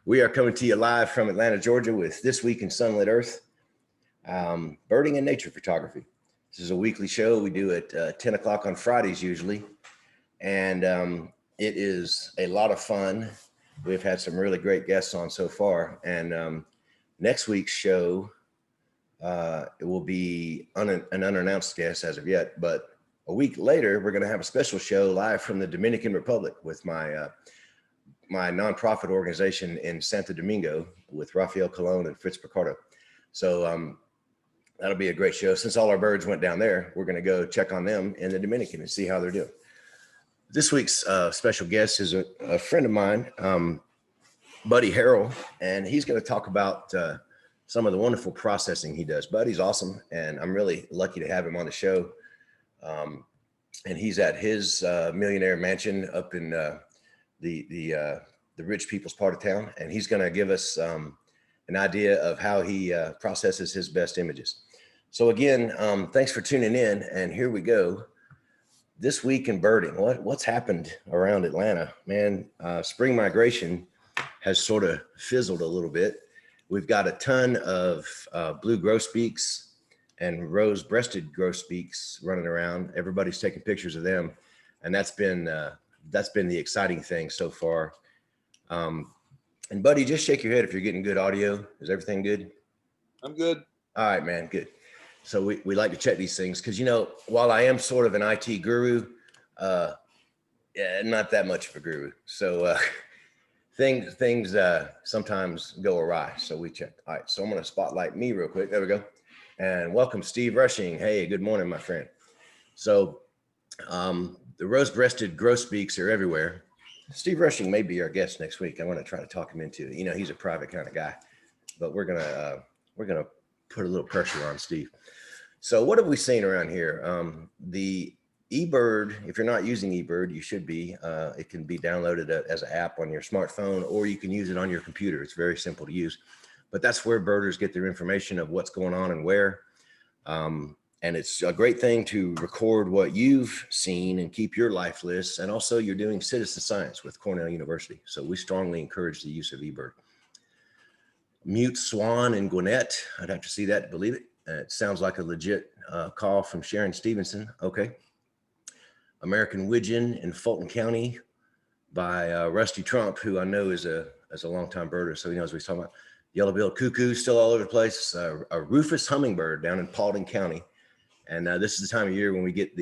We are coming to you live from Atlanta, Georgia with This Week in Sunlit Earth, birding and nature photography. This is a weekly show we do at 10 o'clock on Fridays usually, and it is a lot of fun. We've had some really great guests on so far, and next week's show, it will be an unannounced guest as of yet, but a week later, we're going to have a special show live from the Dominican Republic with my nonprofit organization in Santo Domingo with Rafael Colon and Fritz Picardo. So that'll be a great show. Since all our birds went down there, we're going to go check on them in the Dominican and see how they're doing. This week's special guest is a friend of mine, Buddy Harrell, and he's going to talk about some of the wonderful processing he does. Buddy's awesome, and I'm really lucky to have him on the show. And he's at his millionaire mansion up in the rich people's part of town, and he's going to give us an idea of how he processes his best images. So again, thanks for tuning in, and here we go. This week in birding, what's happened around Atlanta, man? Spring migration has sort of fizzled a little bit. We've got a ton of blue grosbeaks and rose-breasted grosbeaks running around. Everybody's taking pictures of them, and that's been the exciting thing so far. And Buddy, just shake your head if you're getting good audio. Is everything good? I'm good. All right, man, good. So we like to check these things because, you know, while I am sort of an IT guru, not that much of a guru. So things sometimes go awry. So we check. All right, so I'm going to spotlight me real quick. There we go. And welcome, Steve Rushing. Hey, good morning, my friend. So the rose-breasted grosbeaks are everywhere. Steve Rushing may be our guest next week. I want to try to talk him into it. You know, he's a private kind of guy, but we're gonna put a little pressure on Steve. So what have we seen around here? The eBird, if you're not using eBird, you should be. It can be downloaded as an app on your smartphone, or you can use it on your computer. It's very simple to use, but that's where birders get their information of what's going on and where. And it's a great thing to record what you've seen and keep your life lists. And also you're doing citizen science with Cornell University. So we strongly encourage the use of eBird. Mute swan in Gwinnett. I'd have to see that to believe it. It sounds like a legit call from Sharon Stevenson. Okay. American Widgeon in Fulton County by Rusty Trump, who I know is a longtime birder, so he knows what he's talking about. Yellow-billed cuckoo still all over the place. A rufous hummingbird down in Paulding County. And this is the time of year when we get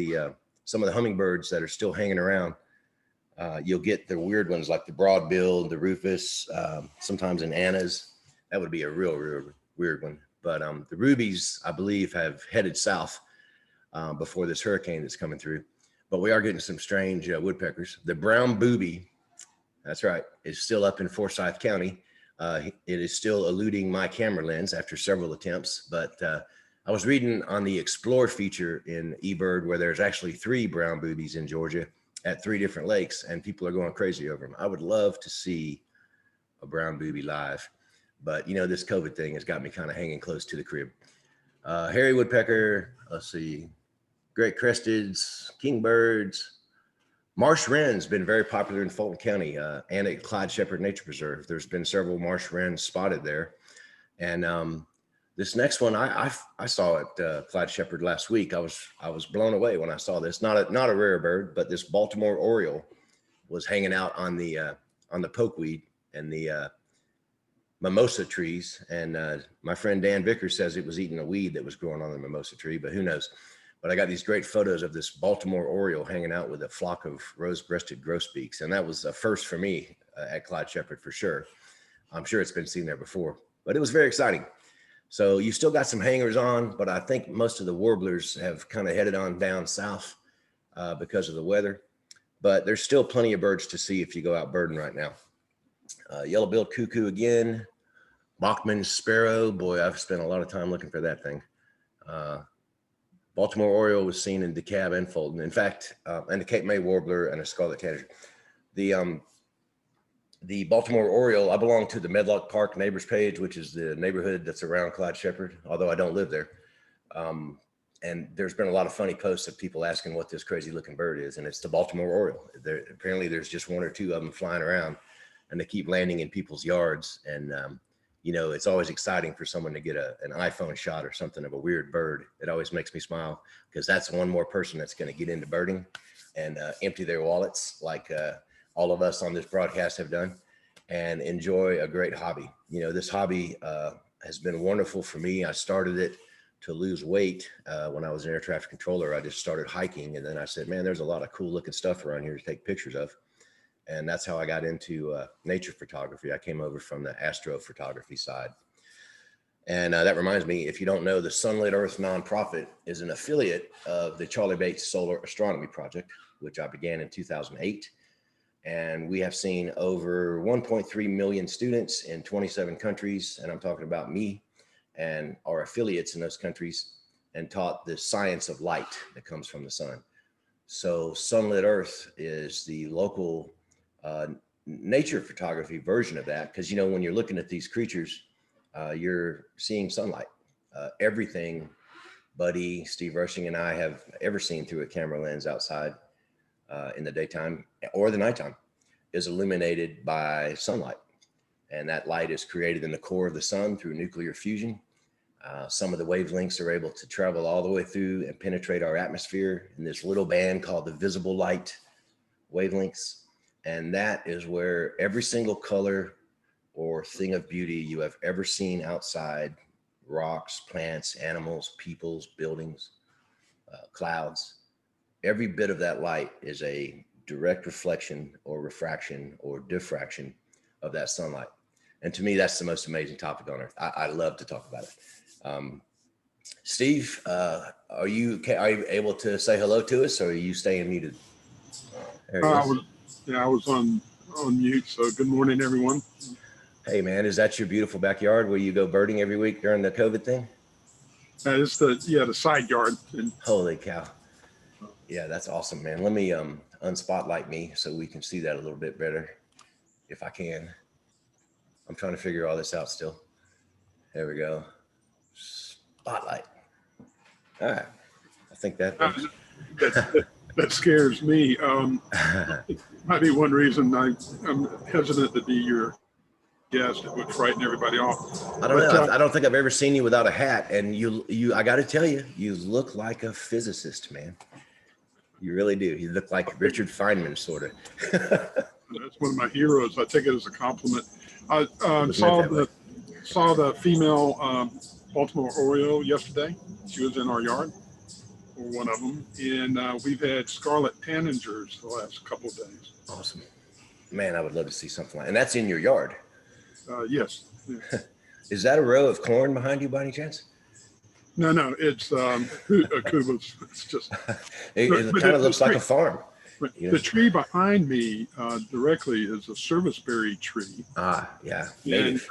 some of the hummingbirds that are still hanging around. You'll get the weird ones like the broad-billed, the rufous, sometimes in Anna's. That would be a real weird one. But the rubies, I believe, have headed south before this hurricane that's coming through. But we are getting some strange woodpeckers. The brown booby, that's right, is still up in Forsyth County. It is still eluding my camera lens after several attempts, but I was reading on the Explore feature in eBird where there's actually 3 brown boobies in Georgia at 3 different lakes, and people are going crazy over them. I would love to see a brown booby live, but you know, this COVID thing has got me kind of hanging close to the crib. Hairy woodpecker, let's see, great cresteds, kingbirds. Marsh wren's been very popular in Fulton County and at Clyde Shepherd Nature Preserve. There's been several marsh wrens spotted there. And this next one, I saw at Clyde Shepherd last week. I was blown away when I saw this. Not a rare bird, but this Baltimore Oriole was hanging out on the pokeweed and the mimosa trees. And my friend Dan Vickers says it was eating a weed that was growing on the mimosa tree, but who knows? But I got these great photos of this Baltimore Oriole hanging out with a flock of rose-breasted grosbeaks. And that was a first for me at Clyde Shepherd for sure. I'm sure it's been seen there before, but it was very exciting. So you still got some hangers on, but I think most of the warblers have kind of headed on down south because of the weather. But there's still plenty of birds to see if you go out birding right now. Yellow-billed cuckoo again. Bachman's sparrow. Boy, I've spent a lot of time looking for that thing. Baltimore Oriole was seen in DeKalb and Fulton. In fact, and the Cape May warbler and a scarlet tanager. The Baltimore Oriole, I belong to the Medlock Park neighbors page, which is the neighborhood that's around Clyde Shepherd, although I don't live there. And there's been a lot of funny posts of people asking what this crazy looking bird is, and it's the Baltimore Oriole. Apparently there's just 1 or 2 of them flying around, and they keep landing in people's yards. And, you know, it's always exciting for someone to get an iPhone shot or something of a weird bird. It always makes me smile, because that's one more person that's going to get into birding and empty their wallets like all of us on this broadcast have done, and enjoy a great hobby. You know, this hobby has been wonderful for me. I started it to lose weight when I was an air traffic controller. I just started hiking, and then I said, man, there's a lot of cool looking stuff around here to take pictures of. And that's how I got into nature photography. I came over from the astrophotography side. And that reminds me, if you don't know, the Sunlit Earth nonprofit is an affiliate of the Charlie Bates Solar Astronomy Project, which I began in 2008. And we have seen over 1.3 million students in 27 countries. And I'm talking about me and our affiliates in those countries, and taught the science of light that comes from the sun. So Sunlit Earth is the local nature photography version of that. Because, you know, when you're looking at these creatures, you're seeing sunlight. Everything Buddy, Steve Rushing, and I have ever seen through a camera lens outside in the daytime or the nighttime is illuminated by sunlight. And that light is created in the core of the sun through nuclear fusion. Some of the wavelengths are able to travel all the way through and penetrate our atmosphere in this little band called the visible light wavelengths. And that is where every single color or thing of beauty you have ever seen outside, rocks, plants, animals, peoples, buildings, clouds, every bit of that light is a direct reflection or refraction or diffraction of that sunlight. And to me, that's the most amazing topic on earth. I love to talk about it. Steve, are you able to say hello to us, or are you staying muted? I was on mute. So good morning, everyone. Hey man, is that your beautiful backyard where you go birding every week during the COVID thing? It's the side yard. Holy cow. Yeah, that's awesome, man. Let me unspotlight me so we can see that a little bit better, if I can. I'm trying to figure all this out still. There we go. Spotlight. All right. I think that works. That scares me. Might be one reason I'm hesitant to be your guest. It would frighten everybody off. I don't know. I don't think I've ever seen you without a hat. And I got to tell you, you look like a physicist, man. You really do. You look like Richard Feynman, sort of. That's one of my heroes. I take it as a compliment. I saw the female Baltimore Oriole yesterday. She was in our yard, or one of them, and we've had scarlet tanagers the last couple of days. Awesome, man! I would love to see something like, and that's in your yard. Yes. Is that a row of corn behind you, by any chance? No, it's Kubas. It's just. It kind of looks like a farm. The tree behind me directly is a serviceberry tree. Yeah, native.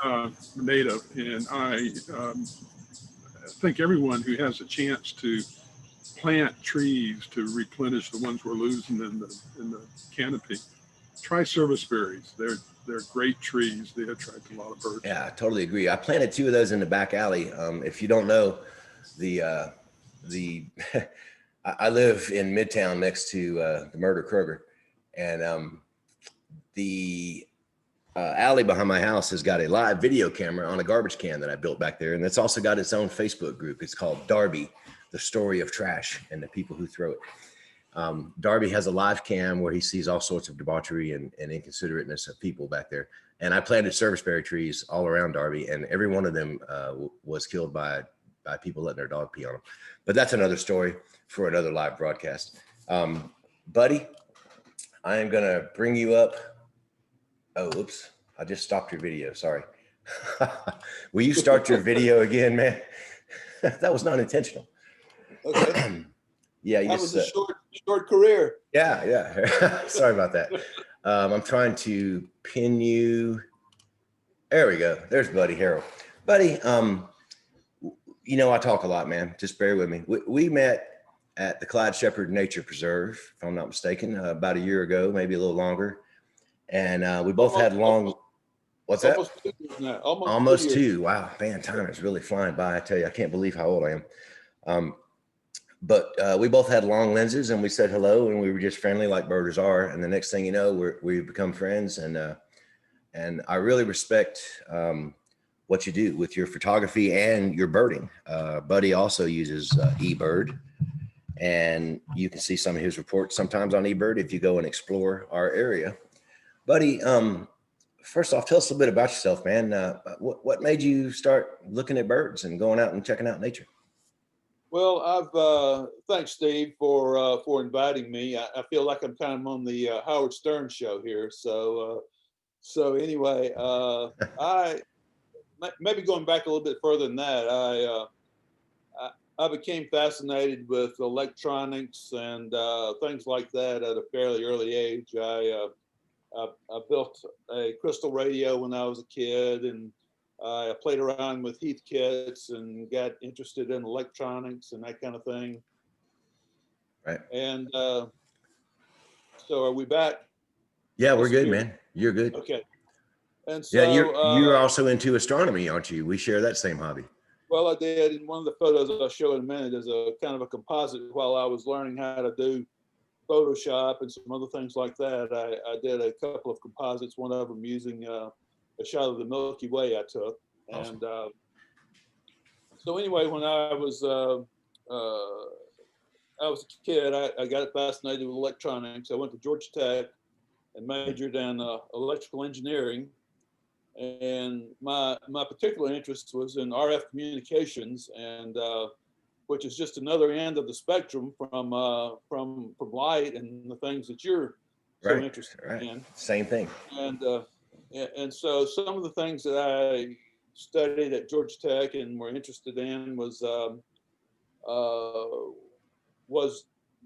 Native, and I think everyone who has a chance to plant trees to replenish the ones we're losing in the canopy, try serviceberries. They're great trees. They attract a lot of birds. Yeah, I totally agree. I planted 2 of those in the back alley. If you don't know, the I live in Midtown next to the Murder Kroger, and the alley behind my house has got a live video camera on a garbage can that I built back there, and it's also got its own Facebook group. It's called Darby, the Story of Trash and the People Who Throw It. Darby has a live cam where he sees all sorts of debauchery and inconsiderateness of people back there. And I planted serviceberry trees all around Darby, and every one of them was killed by people letting their dog pee on them. But that's another story for another live broadcast. Buddy, I am going to bring you up. Oh, oops. I just stopped your video. Sorry. Will you start your video again, man? That was not intentional. Okay. Yeah, that was a short career. Yeah. Sorry about that. I'm trying to pin you. There we go. There's Buddy Harrell. Buddy, you know, I talk a lot, man. Just bear with me. We met at the Clyde Shepherd Nature Preserve, if I'm not mistaken, about a year ago, maybe a little longer. And we both had long. What's that? Almost 2. Wow, man, time is really flying by. I tell you, I can't believe how old I am. But we both had long lenses, and we said hello, and we were just friendly like birders are. And the next thing you know, we've become friends. And and I really respect what you do with your photography and your birding. Buddy also uses eBird, and you can see some of his reports sometimes on eBird if you go and explore our area. Buddy, first off, tell us a little bit about yourself, man. What made you start looking at birds and going out and checking out nature? Well, I've thanks Steve for inviting me. I feel like I'm kind of on the Howard Stern show here. So anyway, I maybe going back a little bit further than that. I became fascinated with electronics and things like that at a fairly early age. I built a crystal radio when I was a kid, and I played around with Heath kits and got interested in electronics and that kind of thing. Right. And so are we back? Yeah, we're good, man. You're good. Okay. And Yeah, so you're also into astronomy, aren't you? We share that same hobby. well, I did. In one of the photos I'll show in a minute is a kind of a composite while I was learning how to do Photoshop and some other things like that. I did a couple of composites, one of them using a shot of the Milky Way I took. Awesome. And so anyway, when I was a kid, I got fascinated with electronics. I went to Georgia Tech and majored in electrical engineering. And my particular interest was in RF communications, and which is just another end of the spectrum from light and the things that you're so interested in. Same thing. And so some of the things that I studied at Georgia Tech and were interested in was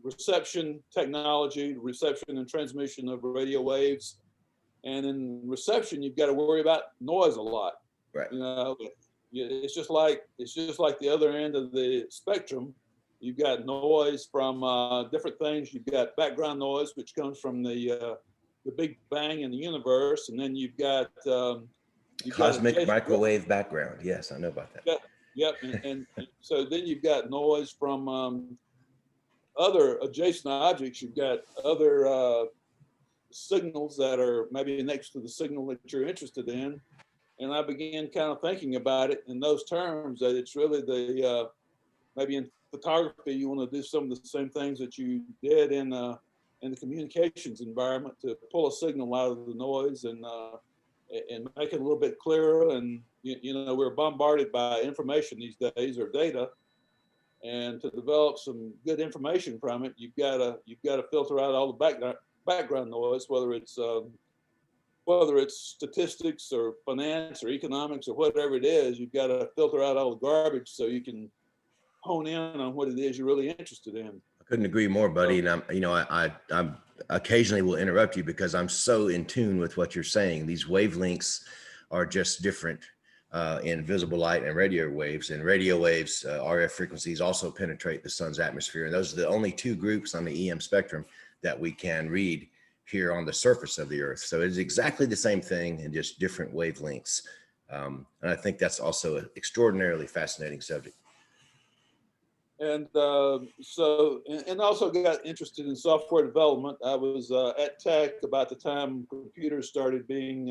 reception technology, reception and transmission of radio waves. And in reception, you've got to worry about noise a lot. Right. You know, it's just like the other end of the spectrum. You've got noise from different things. You've got background noise, which comes from the Big Bang in the universe, and then you've got cosmic microwave background. Yes, I know about that. Yep. And so then you've got noise from other adjacent objects. You've got other signals that are maybe next to the signal that you're interested in. And I began kind of thinking about it in those terms, that it's really the, maybe in photography, you want to do some of the same things that you did in the communications environment, to pull a signal out of the noise and make it a little bit clearer. And, you know, we're bombarded by information these days, or data. And to develop some good information from it, you've got to filter out all the background noise, whether it's statistics or finance or economics or whatever it is. You've got to filter out all the garbage so you can hone in on what it is you're really interested in. I couldn't agree more, buddy. And I'm occasionally will interrupt you because I'm so in tune with what you're saying. These wavelengths are just different in visible light and radio waves. And radio waves, RF frequencies, also penetrate the sun's atmosphere. And those are the only two groups on the EM spectrum that we can read here on the surface of the earth. So it's exactly the same thing in just different wavelengths. And I think that's also an extraordinarily fascinating subject. And and also got interested in software development. I was at Tech about the time computers started being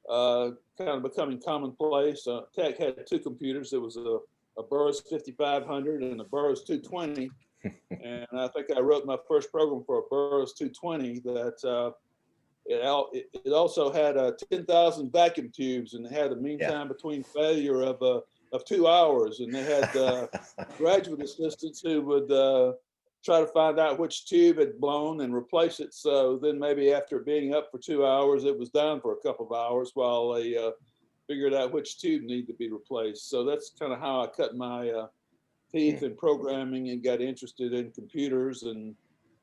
kind of becoming commonplace. Tech had two computers. There was a Burroughs 5500 and a Burroughs 220. And I think I wrote my first program for a Burroughs 220 that it also had 10,000 vacuum tubes, and it had a mean time between failure of 2 hours. And they had graduate assistants who would try to find out which tube had blown and replace it. So then maybe after being up for 2 hours, it was down for a couple of hours while they figured out which tube needed to be replaced. So that's kind of how I cut my teeth in programming and got interested in computers. And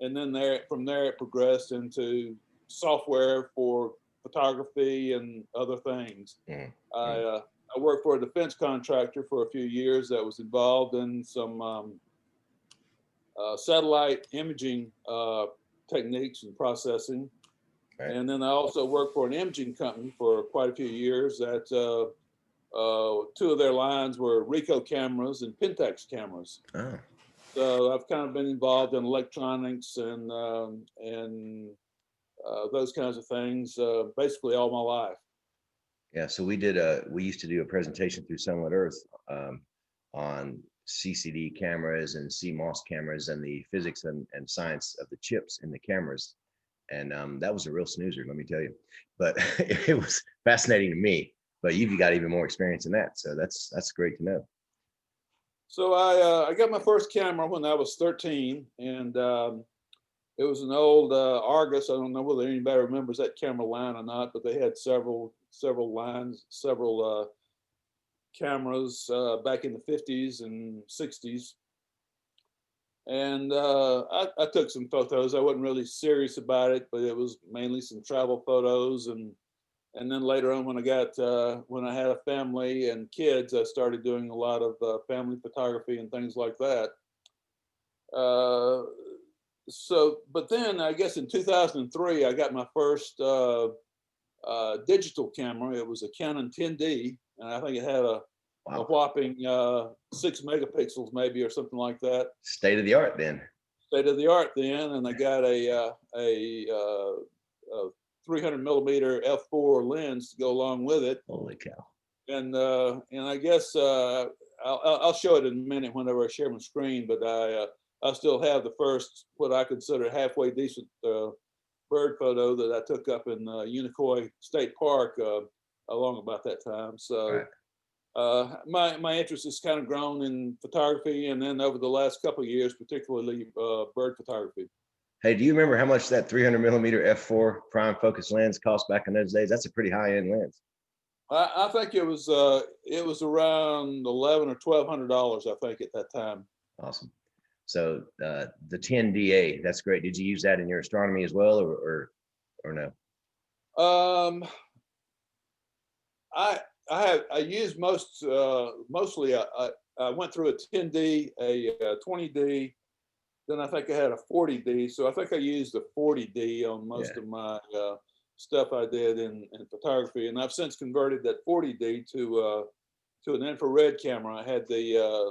then from there it progressed into software for photography and other things. I worked for a defense contractor for a few years that was involved in some satellite imaging techniques and processing. Right. And then I also worked for an imaging company for quite a few years that two of their lines were Ricoh cameras and Pentax cameras. Oh. So I've kind of been involved in electronics and those kinds of things, basically all my life. Yeah, so we used to do a presentation through Sunlit Earth on CCD cameras and CMOS cameras and the physics and science of the chips in the cameras. And that was a real snoozer, let me tell you. But it was fascinating to me. But you've got even more experience in that, so that's great to know. So I got my first camera when I was 13, and it was an old Argus. I don't know whether anybody remembers that camera line or not, but they had several lines, several cameras back in the 50s and 60s. And I took some photos. I wasn't really serious about it, but it was mainly some travel photos. And then later on, when I had a family and kids, I started doing a lot of family photography and things like that. But then I guess in 2003, I got my first digital camera. It was a Canon 10D, and I think it had a whopping 6 megapixels maybe, or something like that. State of the art then. State of the art then, and I got a 300 millimeter f4 lens to go along with it. Holy cow! And I guess I'll show it in a minute whenever I share my screen. But I still have the first, what I consider halfway decent bird photo that I took up in Unicoi State Park along about that time. So. Right. My interest has kind of grown in photography, and then over the last couple of years, particularly bird photography. Hey, do you remember how much that 300 millimeter f4 prime focus lens cost back in those days? That's a pretty high end lens. I think it was around $1,100 or $1,200, I think, at that time. Awesome. So the 10DA, that's great. Did you use that in your astronomy as well, or no? I used mostly. I went through a 10D, a 20D, then I think I had a 40D. So I think I used a 40D on most of my stuff I did in photography, and I've since converted that 40D to an infrared camera. I had the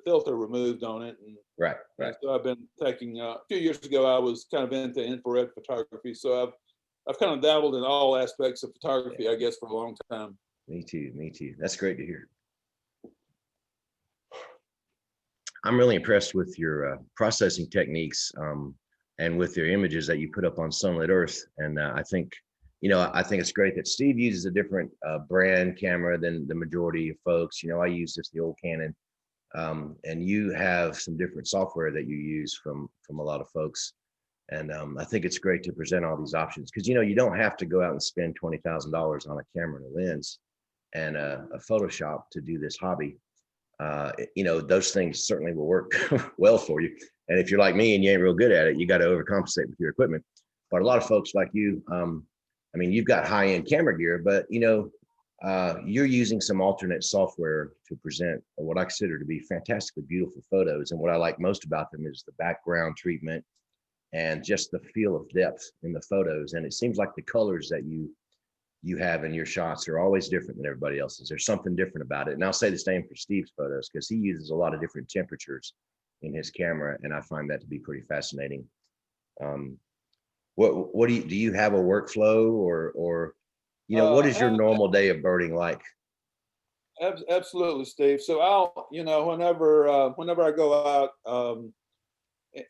filter removed on it, and right. And so I've been taking. A few years ago, I was kind of into infrared photography, so I've kind of dabbled in all aspects of photography, I guess, for a long time. Me too. That's great to hear. I'm really impressed with your processing techniques and with your images that you put up on Sunlit Earth. And I think it's great that Steve uses a different brand camera than the majority of folks. I use just the old Canon, and you have some different software that you use from a lot of folks. And I think it's great to present all these options because, you don't have to go out and spend $20,000 on a camera and a lens and a Photoshop to do this hobby. Those things certainly will work well for you. And if you're like me and you ain't real good at it, you got to overcompensate with your equipment. But a lot of folks like you, you've got high-end camera gear, but, you're using some alternate software to present what I consider to be fantastically beautiful photos. And what I like most about them is the background treatment and just the feel of depth in the photos. And it seems like the colors that you have in your shots are always different than everybody else's. There's something different about it. And I'll say the same for Steve's photos because he uses a lot of different temperatures in his camera, and I find that to be pretty fascinating. What do you have a workflow or what is your normal day of birding like? Absolutely, Steve. So I'll, whenever I go out,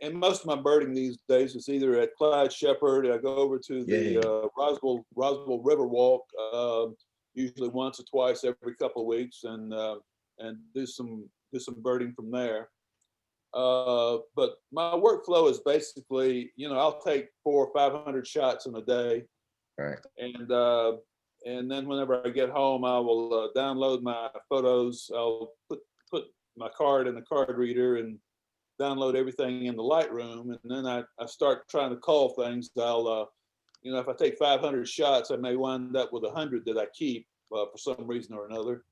and most of my birding these days is either at Clyde Shepherd. I go over to the Roswell River Walk, usually once or twice every couple of weeks, and do some birding from there. But my workflow is basically, I'll take 400 or 500 shots in a day, right? And then whenever I get home, I will download my photos. I'll put my card in the card reader and download everything in the Lightroom, and then I start trying to call things. I'll, if I take 500 shots, I may wind up with 100 that I keep for some reason or another.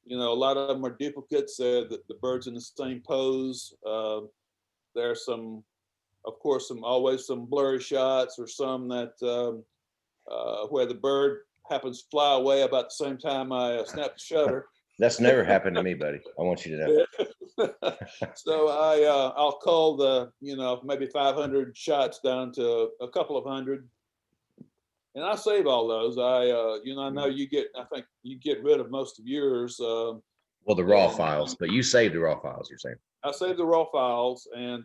A lot of them are duplicates. The bird's in the same pose. There's always some blurry shots, or some that where the bird happens to fly away about the same time I snap the shutter. That's never happened to me, buddy. I want you to know. So I'll cull the, maybe 500 shots down to a couple of hundred, and I save all those. I know I think you get rid of most of yours. Well, the raw files, but you saved the raw files, you're saying. I save the raw files, and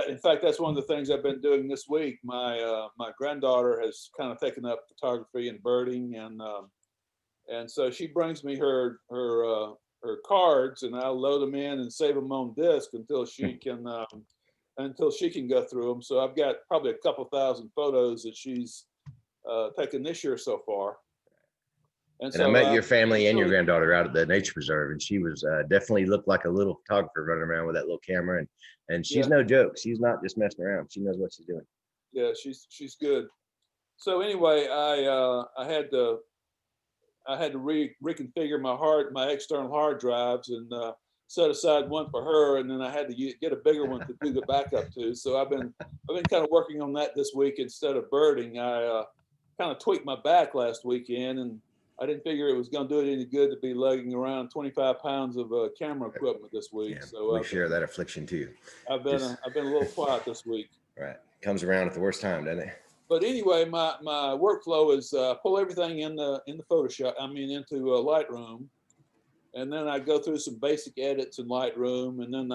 in fact, that's one of the things I've been doing this week. My granddaughter has kind of taken up photography and birding, and so she brings me her cards, and I'll load them in and save them on disk until she can go through them. So I've got probably a couple thousand photos that she's taken this year so far. And so I met your family and your granddaughter out at the nature preserve, and she was definitely looked like a little photographer running around with that little camera, and she's no joke. She's not just messing around. She knows what she's doing. Yeah, she's good. So anyway, I had to reconfigure my external hard drives and set aside one for her, and then I had to get a bigger one to do the backup to. So I've been kind of working on that this week instead of birding. I kind of tweaked my back last weekend, and I didn't figure it was going to do it any good to be lugging around 25 pounds of camera equipment this week. Yeah, so we share that affliction too. I've been a little quiet this week. Right, comes around at the worst time, doesn't it? But anyway, my workflow is pull everything into Photoshop. Into Lightroom, and then I go through some basic edits in Lightroom, and then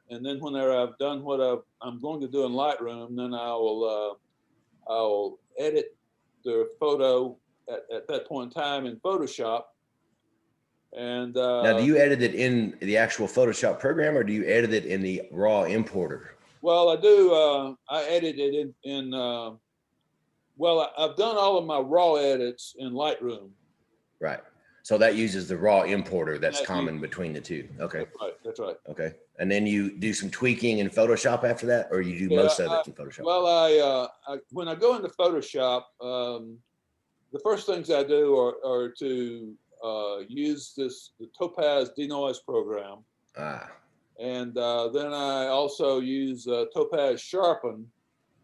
and then whenever I've done what I'm going to do in Lightroom, then I'll edit the photo at that point in time in Photoshop. And now, do you edit it in the actual Photoshop program, or do you edit it in the raw importer? Well, I do. I edit it in well, I've done all of my raw edits in Lightroom. Right. So that uses the raw importer that's common between the two. Okay. That's right. Okay. And then you do some tweaking in Photoshop after that, or you do most of it in Photoshop? Well, I when I go into Photoshop, the first things I do are to use the Topaz Denoise program. And then I also use Topaz Sharpen.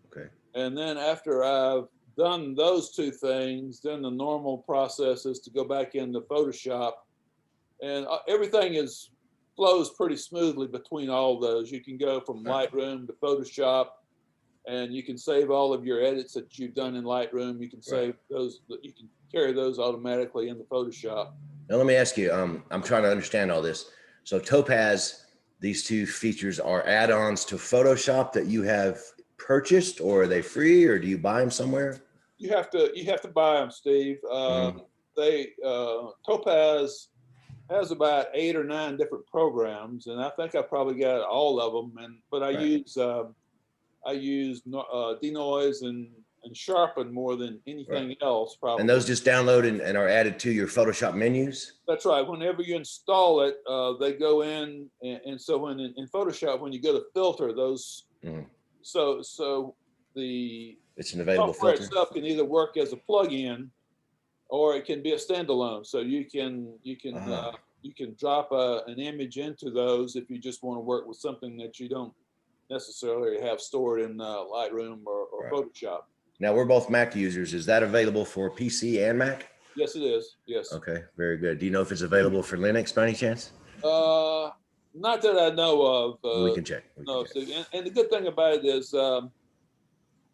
Okay. And then after I've done those two things, then the normal process is to go back into Photoshop, and everything flows pretty smoothly between all those. You can go from Lightroom to Photoshop, and you can save all of your edits that you've done in Lightroom. You can save those. You can carry those automatically into Photoshop. Now let me ask you. I'm trying to understand all this. So Topaz, these two features are add-ons to Photoshop that you have purchased, or are they free, or do you buy them somewhere? You have to buy them, Steve. Topaz has about 8 or 9 different programs, and I think I probably got all of them. But I use Denoise and Sharpen more than anything else, probably. And those just download and are added to your Photoshop menus? That's right. Whenever you install it, they go in, and so when in Photoshop, when you go to filter those, so it's an available software filter itself can either work as a plug-in, or it can be a standalone. So you can drop an image into those if you just want to work with something that you don't necessarily have stored in Lightroom or Photoshop. Now, we're both Mac users. Is that available for PC and Mac? Yes, it is. Yes. Okay, very good. Do you know if it's available for Linux by any chance? Not that I know of. We can check. And the good thing about it is,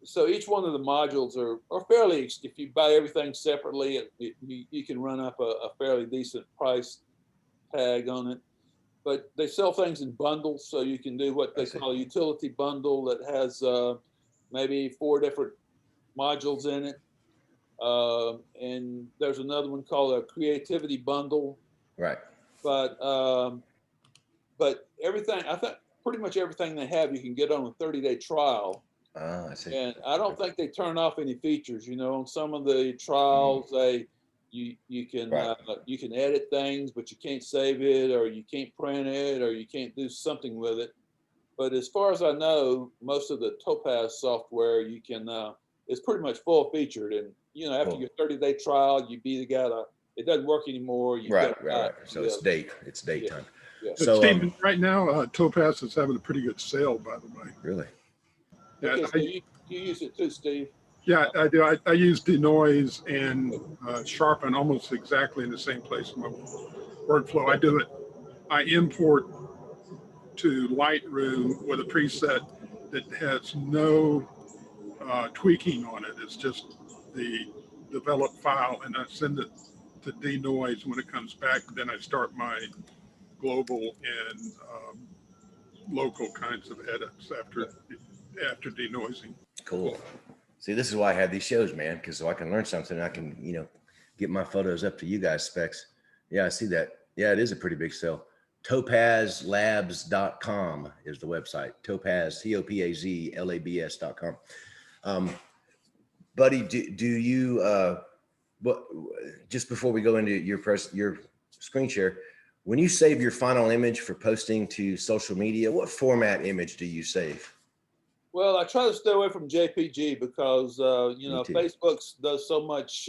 so each one of the modules are fairly, if you buy everything separately, you can run up a fairly decent price tag on it. But they sell things in bundles, so you can do what they call a utility bundle that has maybe 4 different modules in it. And there's another one called a creativity bundle. Right. But everything, I think pretty much everything they have, you can get on a 30-day trial. I see. And I don't think they turn off any features. On some of the trials, you can edit things, but you can't save it, or you can't print it, or you can't do something with it. But as far as I know, most of the Topaz software you can is pretty much full featured. And after your 30-day trial, you either got it doesn't work anymore. Right. So it's date time. Yeah. So Stephen, right now, Topaz is having a pretty good sale, by the way. Really? Yeah, okay, so you use it too, Steve? Yeah, I do. I use Denoise and Sharpen almost exactly in the same place in my workflow. I do it I import to Lightroom with a preset that has no tweaking on it. It's just the developed file, and I send it to Denoise. When it comes back, then I start my global and local kinds of edits after denoising. Cool. See, this is why I have these shows, man, because so I can learn something. I can, get my photos up to you guys specs. Yeah, I see that. Yeah, it is a pretty big sale. topazlabs.com is the website. Topaz, TOPAZLABS.com. Buddy, do you, what, just before we go into your screen share, when you save your final image for posting to social media, what format image do you save? Well, I try to stay away from JPG because, Facebook does so much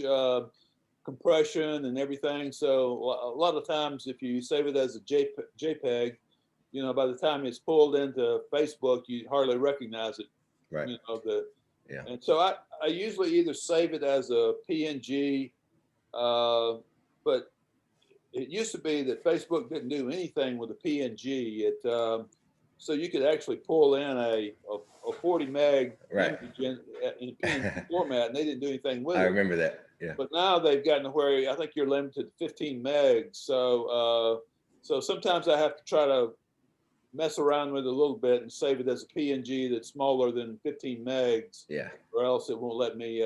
compression and everything. So a lot of times if you save it as a JPEG, by the time it's pulled into Facebook, you hardly recognize it. Right. Yeah. And so I usually either save it as a PNG, but it used to be that Facebook didn't do anything with a PNG. So you could actually pull in a 40 meg right. image in PNG format, and they didn't do anything with it. I remember that. Yeah. But now they've gotten to where I think you're limited to 15 megs. So sometimes I have to try to mess around with it a little bit and save it as a PNG that's smaller than 15 megs. Yeah. Or else it won't let me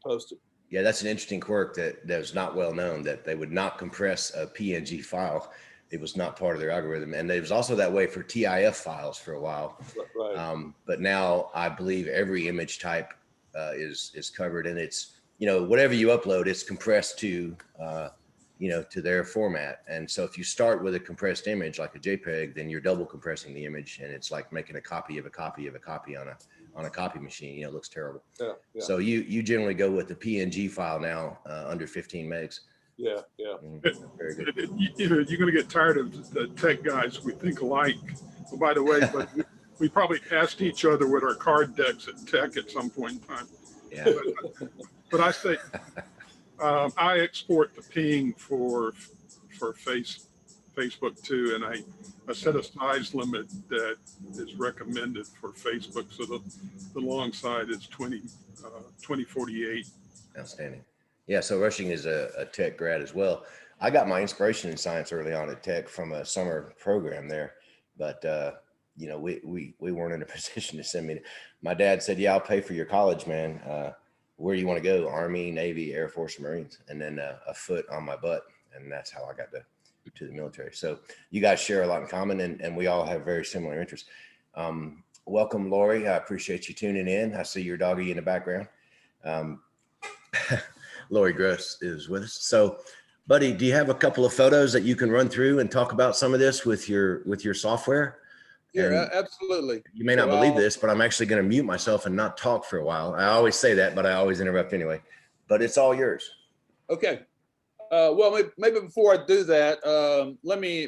post it. Yeah, that's an interesting quirk that's not well known, that they would not compress a PNG file. It was not part of their algorithm. And it was also that way for TIF files for a while. Right. But now I believe every image type is covered, and it's, whatever you upload, it's compressed to, to their format. And so if you start with a compressed image like a JPEG, then you're double compressing the image, and it's like making a copy of a copy of a copy on a copy machine. It looks terrible. Yeah. So you generally go with the PNG file now, under 15 megs. Yeah. Very good. You're going to get tired of the tech guys. We think alike. Oh, by the way, but we probably passed each other with our card decks at tech at some point in time. Yeah. But I say, I export the ping for Facebook too, and I set a size limit that is recommended for Facebook. So the long side is 2048. Outstanding. Yeah. So Rushing is a tech grad as well. I got my inspiration in science early on at tech from a summer program there, but we weren't in a position to send me. My dad said, "Yeah, I'll pay for your college, man. Where do you want to go? Army, Navy, Air Force, Marines?" And then a foot on my butt, and that's how I got to the military. So you guys share a lot in common, and we all have very similar interests. Welcome, Lori. I appreciate you tuning in. I see your doggy in the background. Lori Gross is with us. So, buddy, do you have a couple of photos that you can run through and talk about some of this with your software? Yeah, absolutely. You may not believe this, but I'm actually going to mute myself and not talk for a while. I always say that, but I always interrupt anyway. But it's all yours. Okay. Well, maybe before I do that,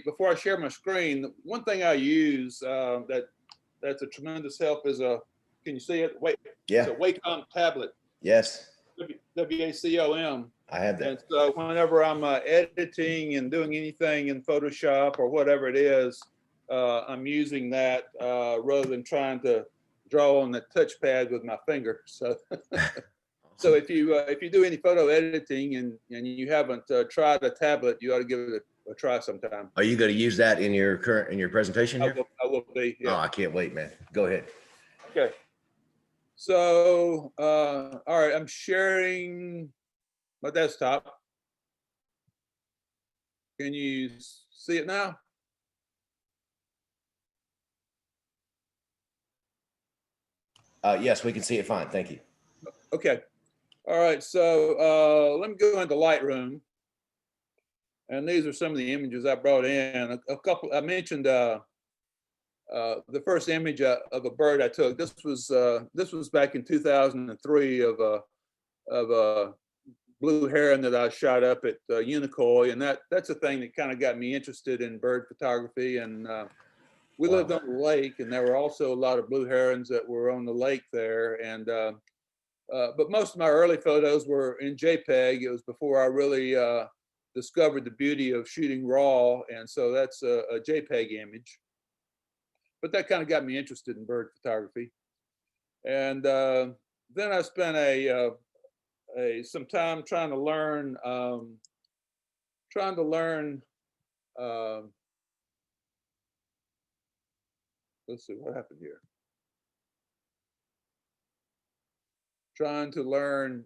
before I share my screen, one thing I use that's a tremendous help is can you see it? Yeah. It's a Wacom tablet. Yes. WACOM. I have that. And so whenever I'm editing and doing anything in Photoshop or whatever it is, I'm using that rather than trying to draw on the touchpad with my finger. So, so if you do any photo editing and you haven't tried a tablet, you ought to give it a try sometime. Are you going to use that in your presentation here? I will be. Yeah. Oh, I can't wait, man. Go ahead. Okay. So, all right, I'm sharing my desktop. Can you see it now? Yes, we can see it fine. Thank you. Okay. All right. So let me go into Lightroom. And these are some of the images I brought in. A couple, I mentioned the first image of a bird I took. This was back in 2003 of a blue heron that I shot up at Unicoi. And that's a thing that kind of got me interested in bird photography. And we lived on the lake, and there were also a lot of blue herons that were on the lake there. And but most of my early photos were in JPEG. It was before I really discovered the beauty of shooting raw, and so that's a JPEG image. But that kind of got me interested in bird photography. And then I spent some time trying to learn let's see what happened here. Trying to learn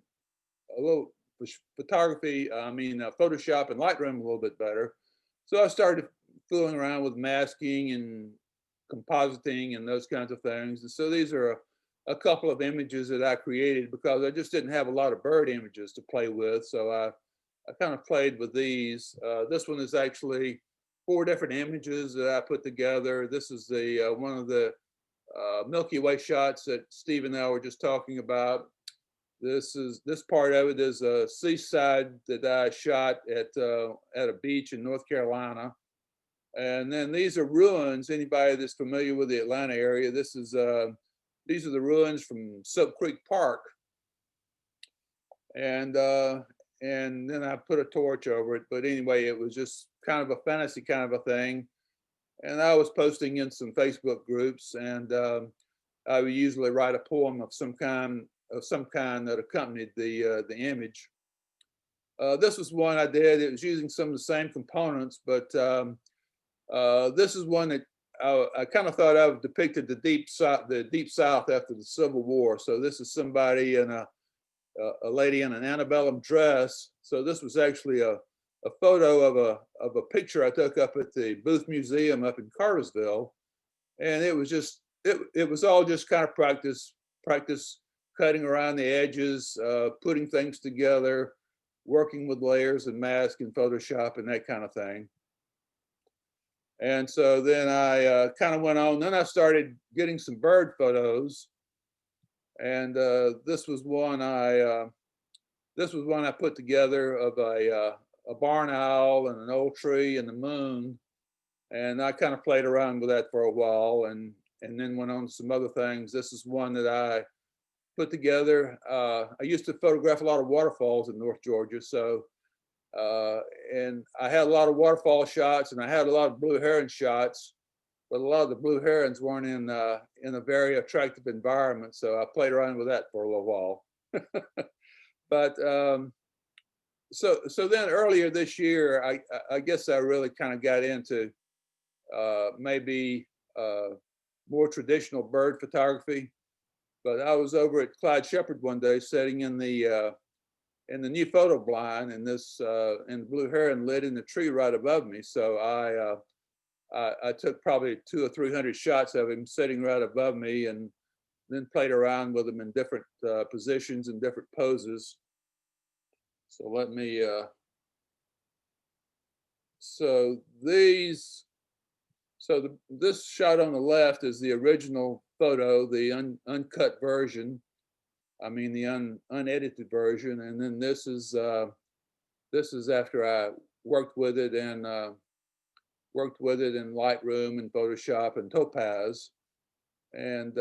a little photography, Photoshop and Lightroom a little bit better. So I started fooling around with masking and compositing and those kinds of things. And so these are a couple of images that I created because I just didn't have a lot of bird images to play with. So I kind of played with these. This one is actually 4 different images that I put together. This is the one of the Milky Way shots that Steve and I were just talking about. This part of it is a seaside that I shot at a beach in North Carolina. And then these are ruins. Anybody that's familiar with the Atlanta area, these are the ruins from Soap Creek Park. And then I put a torch over it. But anyway, it was just kind of a fantasy kind of a thing. And I was posting in some Facebook groups, and I would usually write a poem of some kind that accompanied the image. This was one I did. It was using some of the same components, but this is one that I kind of thought of depicted the deep South after the Civil War. So this is somebody in a lady in an antebellum dress. So this was actually a photo of a picture I took up at the Booth Museum up in Cartersville, and it was all just kind of practice cutting around the edges, putting things together, working with layers and mask and Photoshop and that kind of thing. And so then I kind of went on. Then I started getting some bird photos, and this was one I put together of a barn owl and an old tree and the moon, and I kind of played around with that for a while, and then went on to some other things. This is one that I put together. I used to photograph a lot of waterfalls in North Georgia, so and I had a lot of waterfall shots, and I had a lot of blue heron shots, but a lot of the blue herons weren't in a very attractive environment, so I played around with that for a little while. But so then earlier this year, I guess I really kind of got into maybe more traditional bird photography. But I was over at Clyde Shepherd one day, sitting in the new photo blind, and and blue heron lit in the tree right above me. So I took probably 200 or 300 shots of him sitting right above me, and then played around with him in different positions and different poses. So let me. This shot on the left is the original photo, the uncut version. I mean the unedited version, and then this is after I worked with it in Lightroom and Photoshop and Topaz. And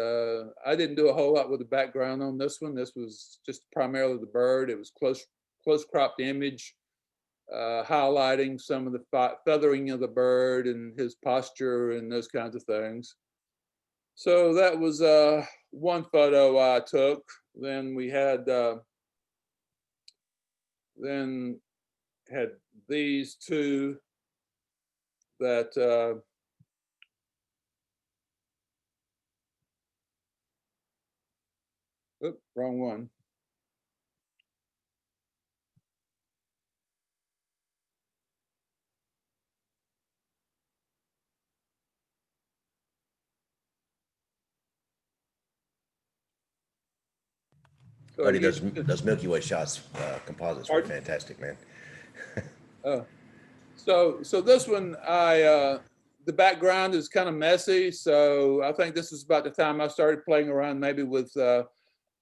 I didn't do a whole lot with the background on this one. This was just primarily the bird. It was close cropped image, highlighting some of the feathering of the bird and his posture and those kinds of things. So that was one photo I took. Then we had these two that oops, wrong one. So Buddy, those Milky Way shots, composites were fantastic, man. So this one, the background is kind of messy. So I think this is about the time I started playing around maybe with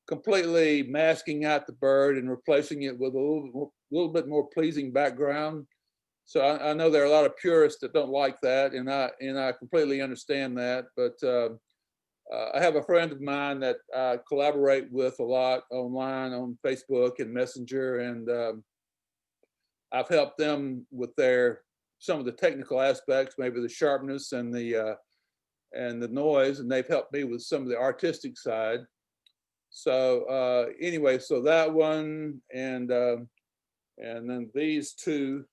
completely masking out the bird and replacing it with a little bit more pleasing background. So I know there are a lot of purists that don't like that, and I completely understand that. But I have a friend of mine that I collaborate with a lot online on Facebook and Messenger, and I've helped them with some of the technical aspects, maybe the sharpness and the noise, and they've helped me with some of the artistic side. So anyway, so that one, and then these two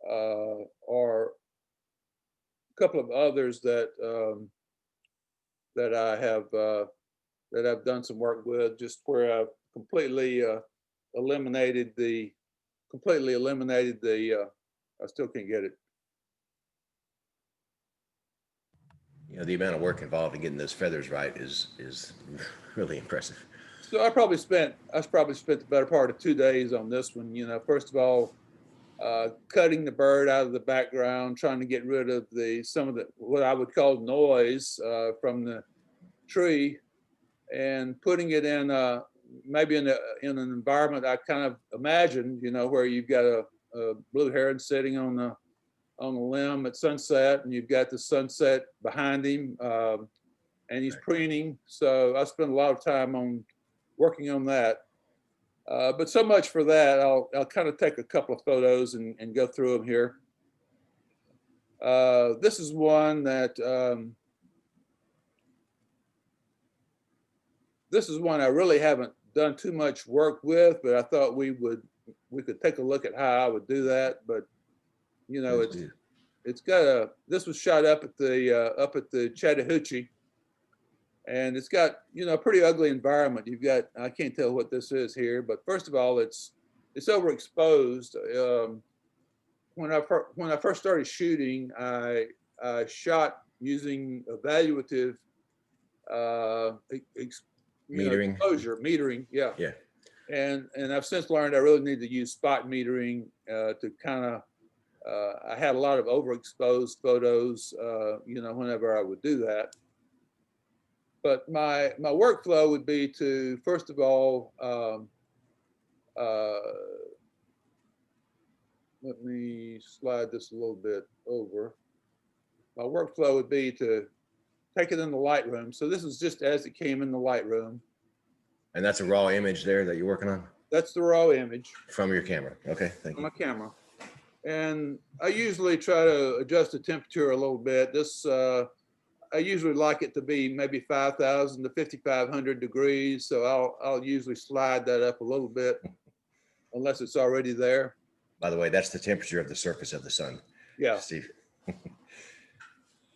are a couple of others that that I've done some work with, just where I've completely eliminated the. I still can't get it. You know, the amount of work involved in getting those feathers right is really impressive. So I probably spent the better part of 2 days on this one. You know, first of all, cutting the bird out of the background, trying to get rid of some of the what I would call noise from the tree, and putting it in maybe in an environment I kind of imagined, you know, where you've got a blue heron sitting on the limb at sunset, and you've got the sunset behind him, and he's preening. So I spent a lot of time working on that. But so much for that. I'll kind of take a couple of photos and go through them here. This is one that I really haven't done too much work with, but I thought we could take a look at how I would do that. But you know, this was shot up at the Chattahoochee, and it's got, you know, a pretty ugly environment. You've got, I can't tell what this is here, but first of all, it's overexposed. When I first started shooting, I shot using evaluative metering. Exposure metering, yeah. Yeah. And I've since learned I really need to use spot metering to kind of. I had a lot of overexposed photos, you know, whenever I would do that. But my workflow would be to, first of all, let me slide this a little bit over. My workflow would be to take it in the Lightroom. So this is just as it came in the Lightroom. And that's a raw image there that you're working on? That's the raw image. From your camera. Okay, thank you. From my camera. And I usually try to adjust the temperature a little bit. I usually like it to be maybe 5,000 to 5,500 degrees. So I'll usually slide that up a little bit, unless it's already there. By the way, that's the temperature of the surface of the sun. Yeah. Steve.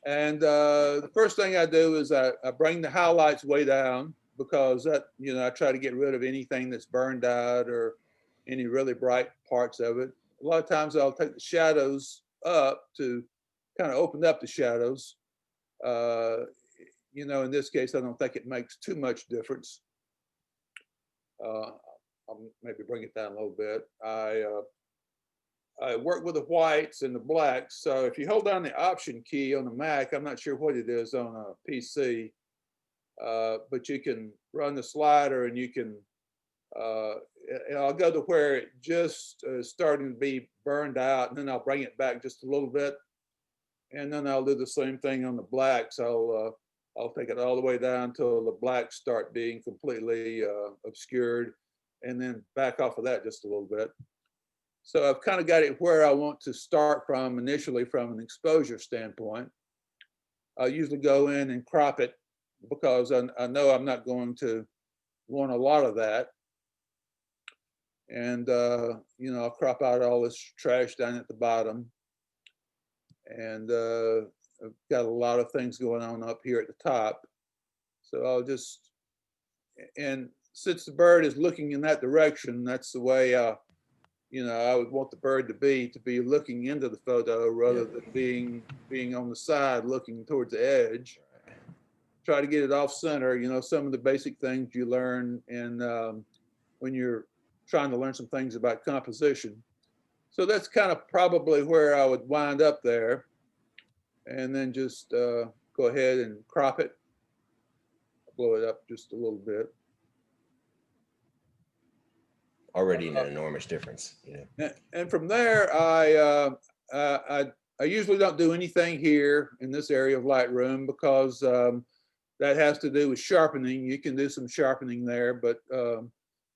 And the first thing I do is I bring the highlights way down, because that, you know, I try to get rid of anything that's burned out or any really bright parts of it. A lot of times I'll take the shadows up to kind of open up the shadows. You know, in this case, I don't think it makes too much difference. I'll maybe bring it down a little bit. I work with the whites and the blacks. So if you hold down the Option key on the Mac, I'm not sure what it is on a PC, but you can run the slider, and you can, and I'll go to where it just is starting to be burned out, and then I'll bring it back just a little bit. And then I'll do the same thing on the blacks. I'll take it all the way down till the blacks start being completely obscured, and then back off of that just a little bit. So I've kind of got it where I want to start from initially from an exposure standpoint. I'll usually go in and crop it, because I know I'm not going to want a lot of that. And, you know, I'll crop out all this trash down at the bottom. And I've got a lot of things going on up here at the top. So I'll just, and since the bird is looking in that direction, that's the way, you know, I would want the bird to be looking into the photo rather than being on the side looking towards the edge. Try to get it off center, you know, some of the basic things you learn in when you're trying to learn some things about composition. So that's kind of probably where I would wind up there, and then just go ahead and crop it, blow it up just a little bit. Already an enormous difference, you know. And from there, I usually don't do anything here in this area of Lightroom, because that has to do with sharpening. You can do some sharpening there, but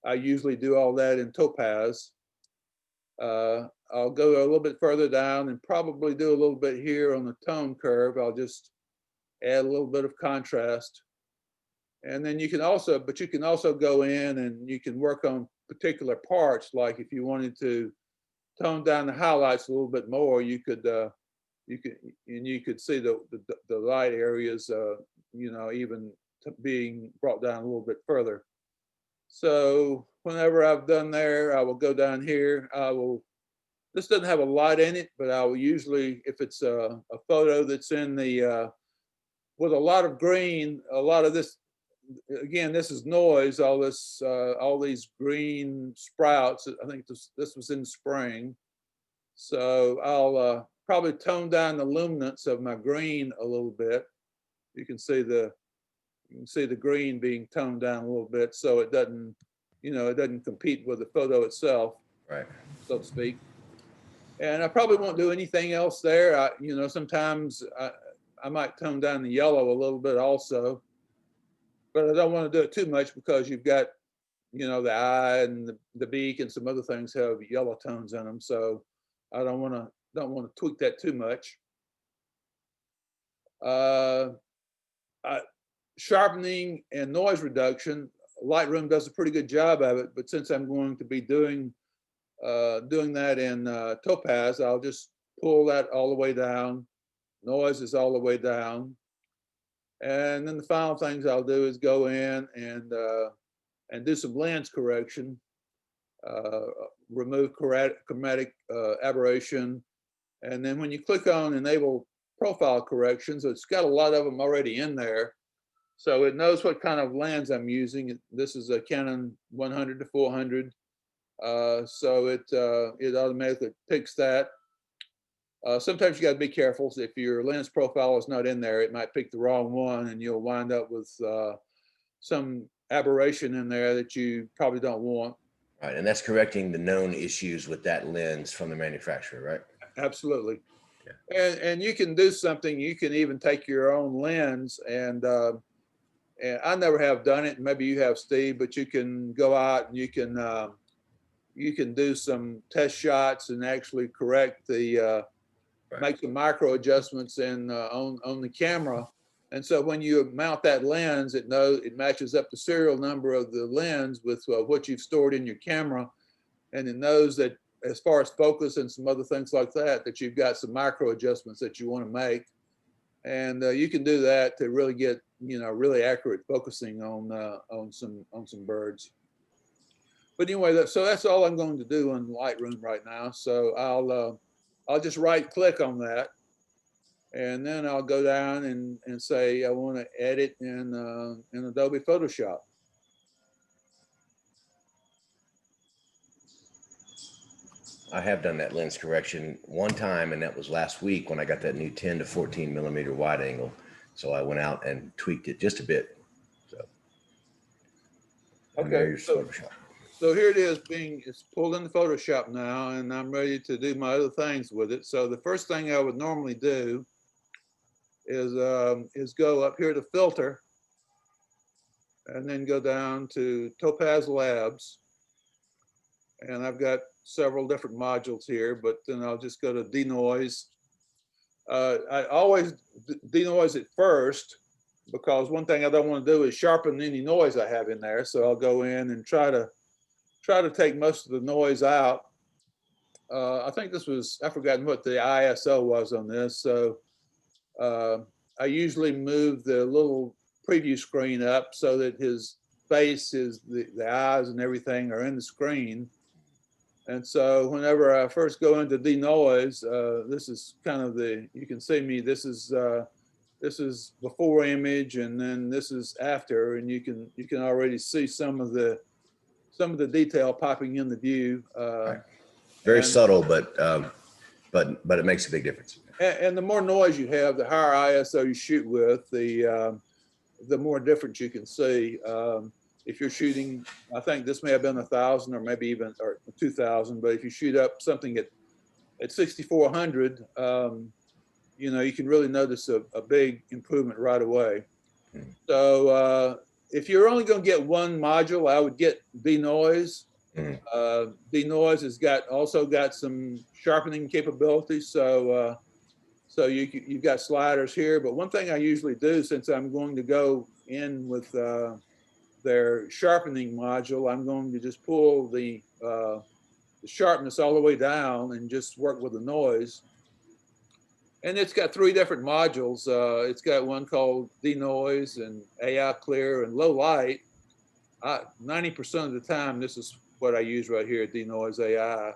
I usually do all that in Topaz. I'll go a little bit further down and probably do a little bit here on the tone curve. I'll just add a little bit of contrast. And then you can also go in and you can work on particular parts. Like if you wanted to tone down the highlights a little bit more, you could see the light areas, even being brought down a little bit further. So whenever I've done there, I will go down here. This doesn't have a lot in it, but I will usually, if it's a photo that's in the, with a lot of green, a lot of this, again, this is noise, all these green sprouts. I think this was in spring. So I'll probably tone down the luminance of my green a little bit. You can see the green being toned down a little bit, so it doesn't, it doesn't compete with the photo itself, right, so to speak. And I probably won't do anything else there. Sometimes I might tone down the yellow a little bit also, but I don't want to do it too much because you've got, the eye and the beak and some other things have yellow tones in them. So I don't want to tweak that too much. Sharpening and noise reduction, Lightroom does a pretty good job of it, but since I'm going to be doing that in Topaz, I'll just pull that all the way down. Noise is all the way down. And then the final things I'll do is go in and do some lens correction, remove chromatic aberration. And then when you click on enable profile corrections, it's got a lot of them already in there. So it knows what kind of lens I'm using. This is a Canon 100 to 400. So it automatically picks that. Sometimes you got to be careful. If your lens profile is not in there, it might pick the wrong one and you'll wind up with some aberration in there that you probably don't want. Right, and that's correcting the known issues with that lens from the manufacturer, right? Absolutely. Yeah. And you can do something. You can even take your own lens and I never have done it. Maybe you have, Steve, but you can go out and you can do some test shots and actually correct the make some micro adjustments on the camera. And so when you mount that lens, it matches up the serial number of the lens with what you've stored in your camera, and it knows that as far as focus and some other things like that, that you've got some micro adjustments that you want to make. And you can do that to really get really accurate focusing on some birds. But anyway, so that's all I'm going to do in Lightroom right now. So I'll just right click on that, and then I'll go down and say I want to edit in Adobe Photoshop. I have done that lens correction one time, and that was last week when I got that new 10 to 14 millimeter wide angle. So I went out and tweaked it just a bit. So okay, so here it is it's pulled into Photoshop now, and I'm ready to do my other things with it. So the first thing I would normally do is go up here to filter, and then go down to Topaz Labs, and I've got several different modules here, but then I'll just go to Denoise. I always denoise it first, because one thing I don't want to do is sharpen any noise I have in there. So I'll go in and try to take most of the noise out. I think I've forgotten what the ISO was on this. So I usually move the little preview screen up so that his face the eyes and everything are in the screen. And so whenever I first go into denoise, this is kind of you can see me, this is before image, and then this is after, and you can already see some of the detail popping in the view. Right. Very subtle, but it makes a big difference. And the more noise you have, the higher ISO you shoot with, the more difference you can see. If you're shooting, I think this may have been 1,000 or maybe even 2,000, but if you shoot up something at 6,400, you can really notice a big improvement right away. So if you're only going to get one module, I would get Denoise. Mm. Denoise has also got some sharpening capabilities. So you've got sliders here. But one thing I usually do, since I'm going to go in with their sharpening module, I'm going to just pull the sharpness all the way down and just work with the noise. And it's got 3 different modules. It's got one called Denoise and AI Clear and Low Light. 90% of the time, this is what I use right here, Denoise AI.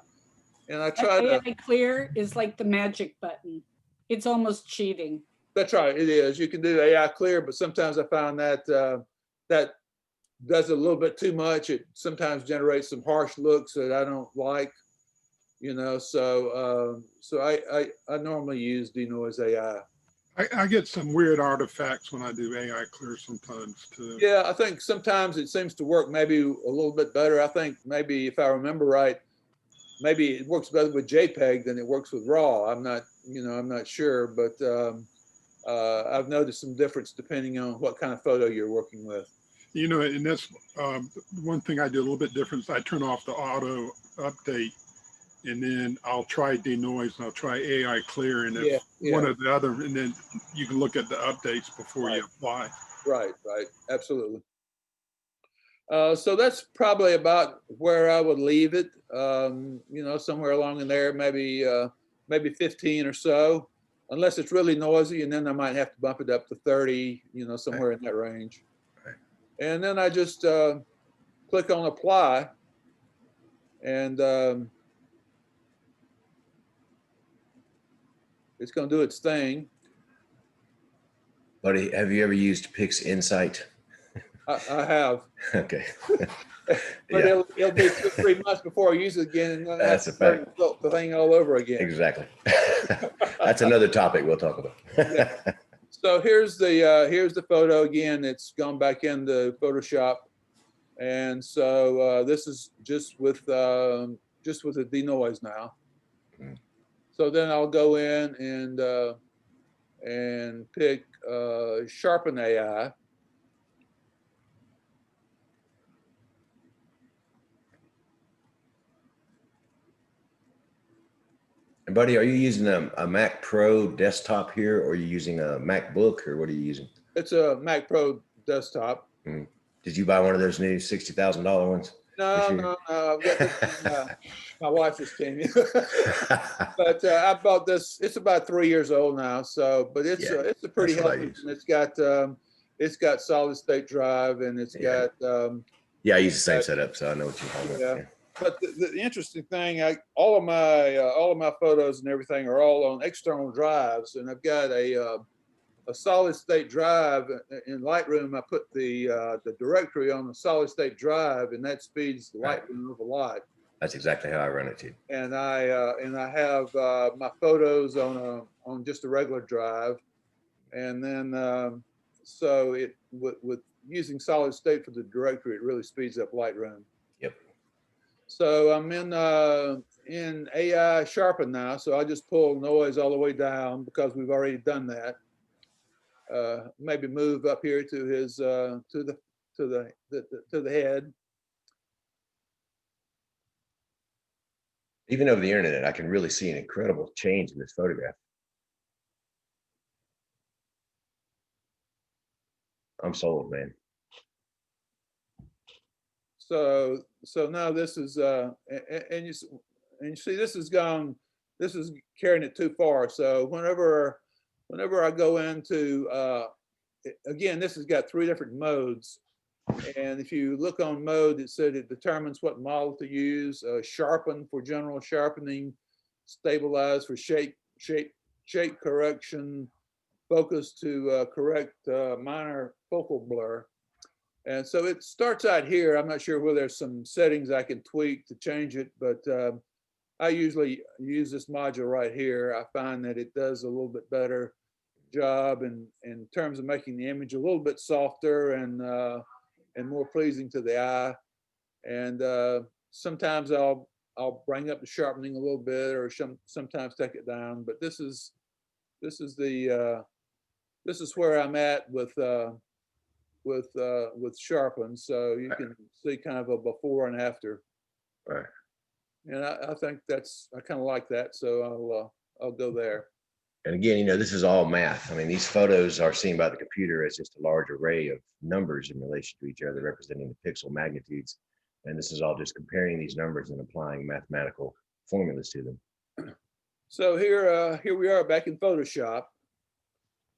And I try to. AI Clear is like the magic button. It's almost cheating. That's right, it is. You can do AI Clear, but sometimes I found that that does a little bit too much. It sometimes generates some harsh looks that I don't like. So I normally use Denoise AI. I get some weird artifacts when I do AI Clear sometimes too. Yeah, I think sometimes it seems to work maybe a little bit better. I think maybe if I remember right, maybe it works better with JPEG than it works with RAW. I'm not sure, but I've noticed some difference depending on what kind of photo you're working with. And that's one thing I do a little bit different. I turn off the auto update, and then I'll try Denoise and I'll try AI Clear, and if one or the other, and then you can look at the updates before you apply. Right, absolutely. So that's probably about where I would leave it. Somewhere along in there, maybe 15 or so, unless it's really noisy, and then I might have to bump it up to 30. Somewhere in that range. Right. And then I just click on apply, and it's going to do its thing. Buddy, have you ever used Pix Insight? I have. Okay. But it'll be 2 or 3 months before I use it again, and then That's a fact. The thing all over again. Exactly. That's another topic we'll talk about. Yeah. So here's the photo again. It's gone back into Photoshop, and so this is just with a denoise now. Mm. So then I'll go in and pick Sharpen AI. And buddy, are you using a Mac Pro desktop here, or are you using a MacBook, or what are you using? It's a Mac Pro desktop. Mm. Did you buy one of those new $60,000 ones? No. I've got this, my wife just came in, but I bought this. It's about 3 years old now. So, but it's a pretty healthy. It's got solid state drive, and it's got. I use the same setup, so I know what you're talking about. Yeah. But the interesting thing, all of my photos and everything are all on external drives, and I've got a solid state drive in Lightroom. I put the directory on a solid state drive, and that speeds Lightroom up a lot. That's exactly how I run it too. And I have my photos on just a regular drive, and then so it with using solid state for the directory, it really speeds up Lightroom. Yep. So I'm in AI Sharpen now, so I just pull noise all the way down because we've already done that. Maybe move up here to his to the head. Even over the internet, I can really see an incredible change in this photograph. I'm sold, man. So now this is and you see this is carrying it too far. So whenever I go into again, this has got 3 different modes, and if you look on mode, it said it determines what model to use. Sharpen for general sharpening, stabilize for shape correction, focus to correct minor focal blur. And so it starts out here. I'm not sure whether there's some settings I can tweak to change it, but I usually use this module right here. I find that it does a little bit better job in terms of making the image a little bit softer and more pleasing to the eye. And sometimes I'll bring up the sharpening a little bit, or sometimes take it down. But this is where I'm at with with sharpen, so you can see kind of a before and after. Right. And I think I kind of like that, so I'll go there. And again, you know, this is all math. I mean, these photos are seen by the computer as just a large array of numbers in relation to each other, representing the pixel magnitudes. And this is all just comparing these numbers and applying mathematical formulas to them. So here we are back in Photoshop,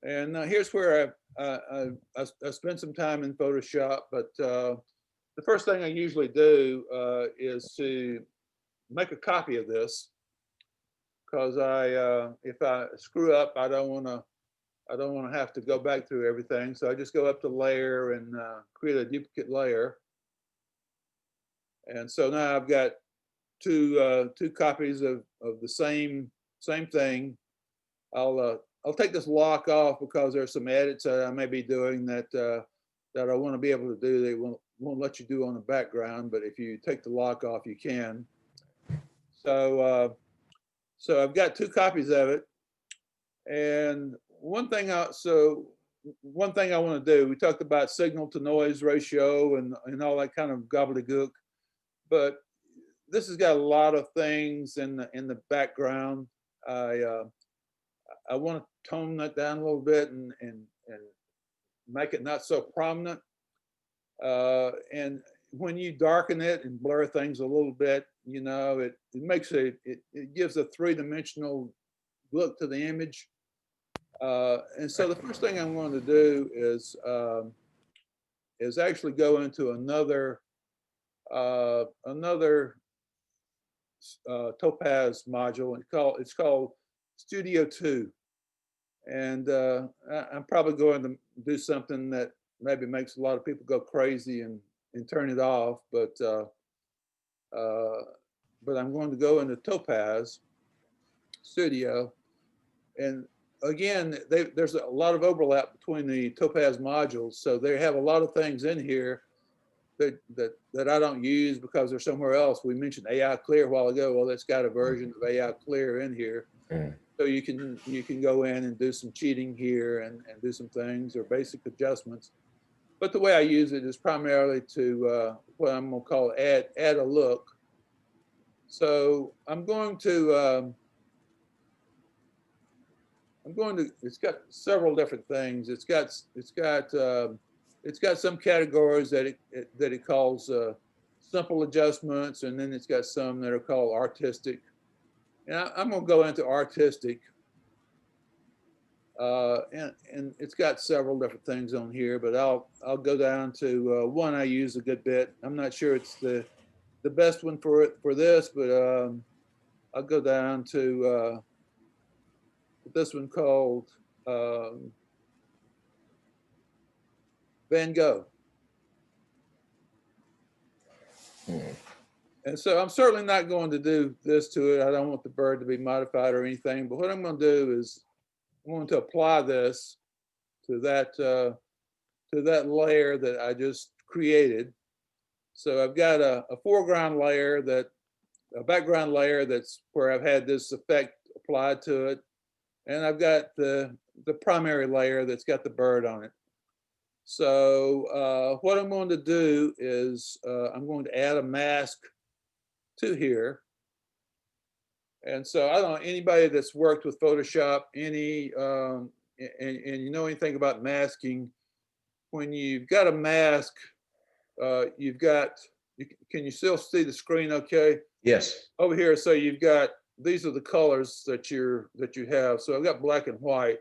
and here's where I spent some time in Photoshop. But the first thing I usually do is to make a copy of this, because if I screw up, I don't want to have to go back through everything. So I just go up to layer and create a duplicate layer. And so now I've got two copies of the same thing. I'll take this lock off because there's some edits that I may be doing that I want to be able to do. They won't let you do on the background, but if you take the lock off, you can. So I've got two copies of it. And one thing I want to do, we talked about signal to noise ratio and all that kind of gobbledygook, but this has got a lot of things in the background. I want to tone that down a little bit and make it not so prominent. And when you darken it and blur things a little bit, you know, it gives a three-dimensional look to the image. And so the first thing I'm going to do is actually go into another Topaz module, and it's called Studio 2. And I'm probably going to do something that maybe makes a lot of people go crazy and turn it off, but I'm going to go into Topaz Studio. And again, there's a lot of overlap between the Topaz modules, so they have a lot of things in here that I don't use because they're somewhere else. We mentioned AI Clear a while ago. Well, it's got a version of AI Clear in here. So you can go in and do some cheating here and do some things or basic adjustments. But the way I use it is primarily to what I'm going to call add a look. So I'm going to it's got several different things. It's got some categories that it calls simple adjustments, and then it's got some that are called artistic. And I'm going to go into artistic, and it's got several different things on here. But I'll go down to one I use a good bit. I'm not sure it's the best one for this, but I'll go down to this one called Van Gogh. And so I'm certainly not going to do this to it. I don't want the bird to be modified or anything, but what I'm going to do is I'm going to apply this to that layer that I just created. So I've got a foreground layer, a background layer that's where I've had this effect applied to it. And I've got the primary layer that's got the bird on it. So what I'm going to do is I'm going to add a mask to here. And so I don't know anybody that's worked with Photoshop, and you know anything about masking. When you've got a mask, can you still see the screen okay? Yes. Over here, so you've got, these are the colors that you have. So I've got black and white,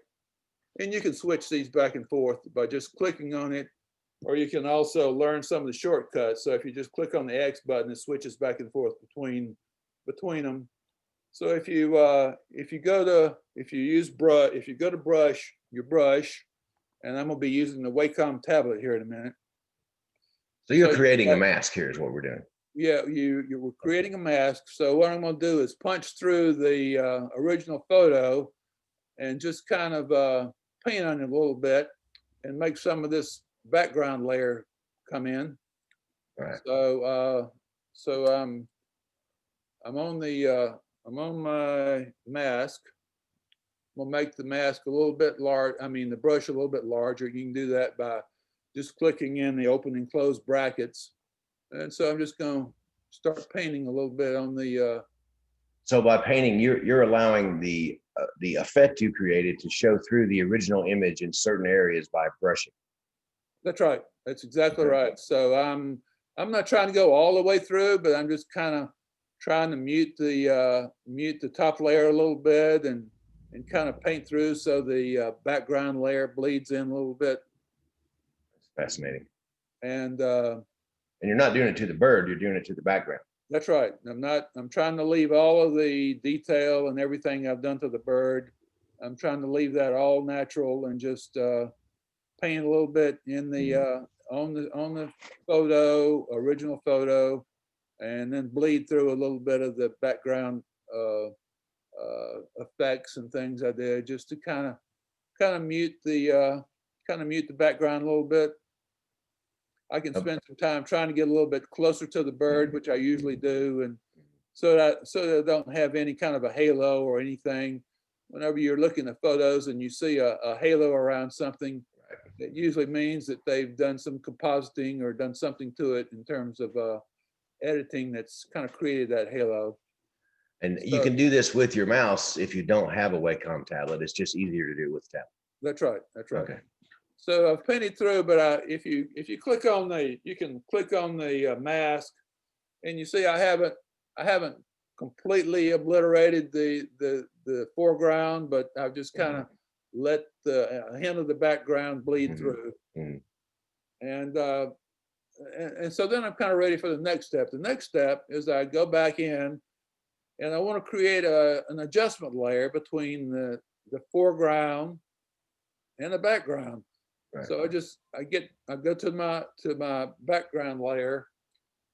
and you can switch these back and forth by just clicking on it, or you can also learn some of the shortcuts. So if you just click on the X button, it switches back and forth between them. So if you go to brush, your brush, and I'm gonna be using the Wacom tablet here in a minute. So you're creating a mask here is what we're doing. Yeah, we're creating a mask. So what I'm going to do is punch through the original photo and just kind of paint on it a little bit and make some of this background layer come in. Right. So I'm on my mask. I'm gonna make the mask a little bit large. I mean, the brush a little bit larger. You can do that by just clicking in the open and close brackets. And so I'm just going to start painting a little bit on the. So by painting, you're allowing the effect you created to show through the original image in certain areas by brushing. That's right. That's exactly right. So I'm not trying to go all the way through, but I'm just kind of trying to mute the top layer a little bit and kind of paint through so the background layer bleeds in a little bit. Fascinating. And you're not doing it to the bird, you're doing it to the background. That's right. I'm trying to leave all of the detail and everything I've done to the bird. I'm trying to leave that all natural and just paint a little bit in the on the original photo, and then bleed through a little bit of the background effects and things I did, just to kind of mute the background a little bit. I can spend some time trying to get a little bit closer to the bird, which I usually do, and so that I don't have any kind of a halo or anything. Whenever you're looking at photos and you see a halo around something, it usually means that they've done some compositing or done something to it in terms of editing that's kind of created that halo. And you can do this with your mouse if you don't have a Wacom tablet. It's just easier to do with tablet. That's right. That's right. Okay. So I've painted through, but if you click on you can click on the mask, and you see I haven't completely obliterated the foreground, but I've just kind of let the hint of the background bleed through. And so then I'm kind of ready for the next step. The next step is I go back in, and I want to create an adjustment layer between the foreground and the background. Right. So I go to my background layer,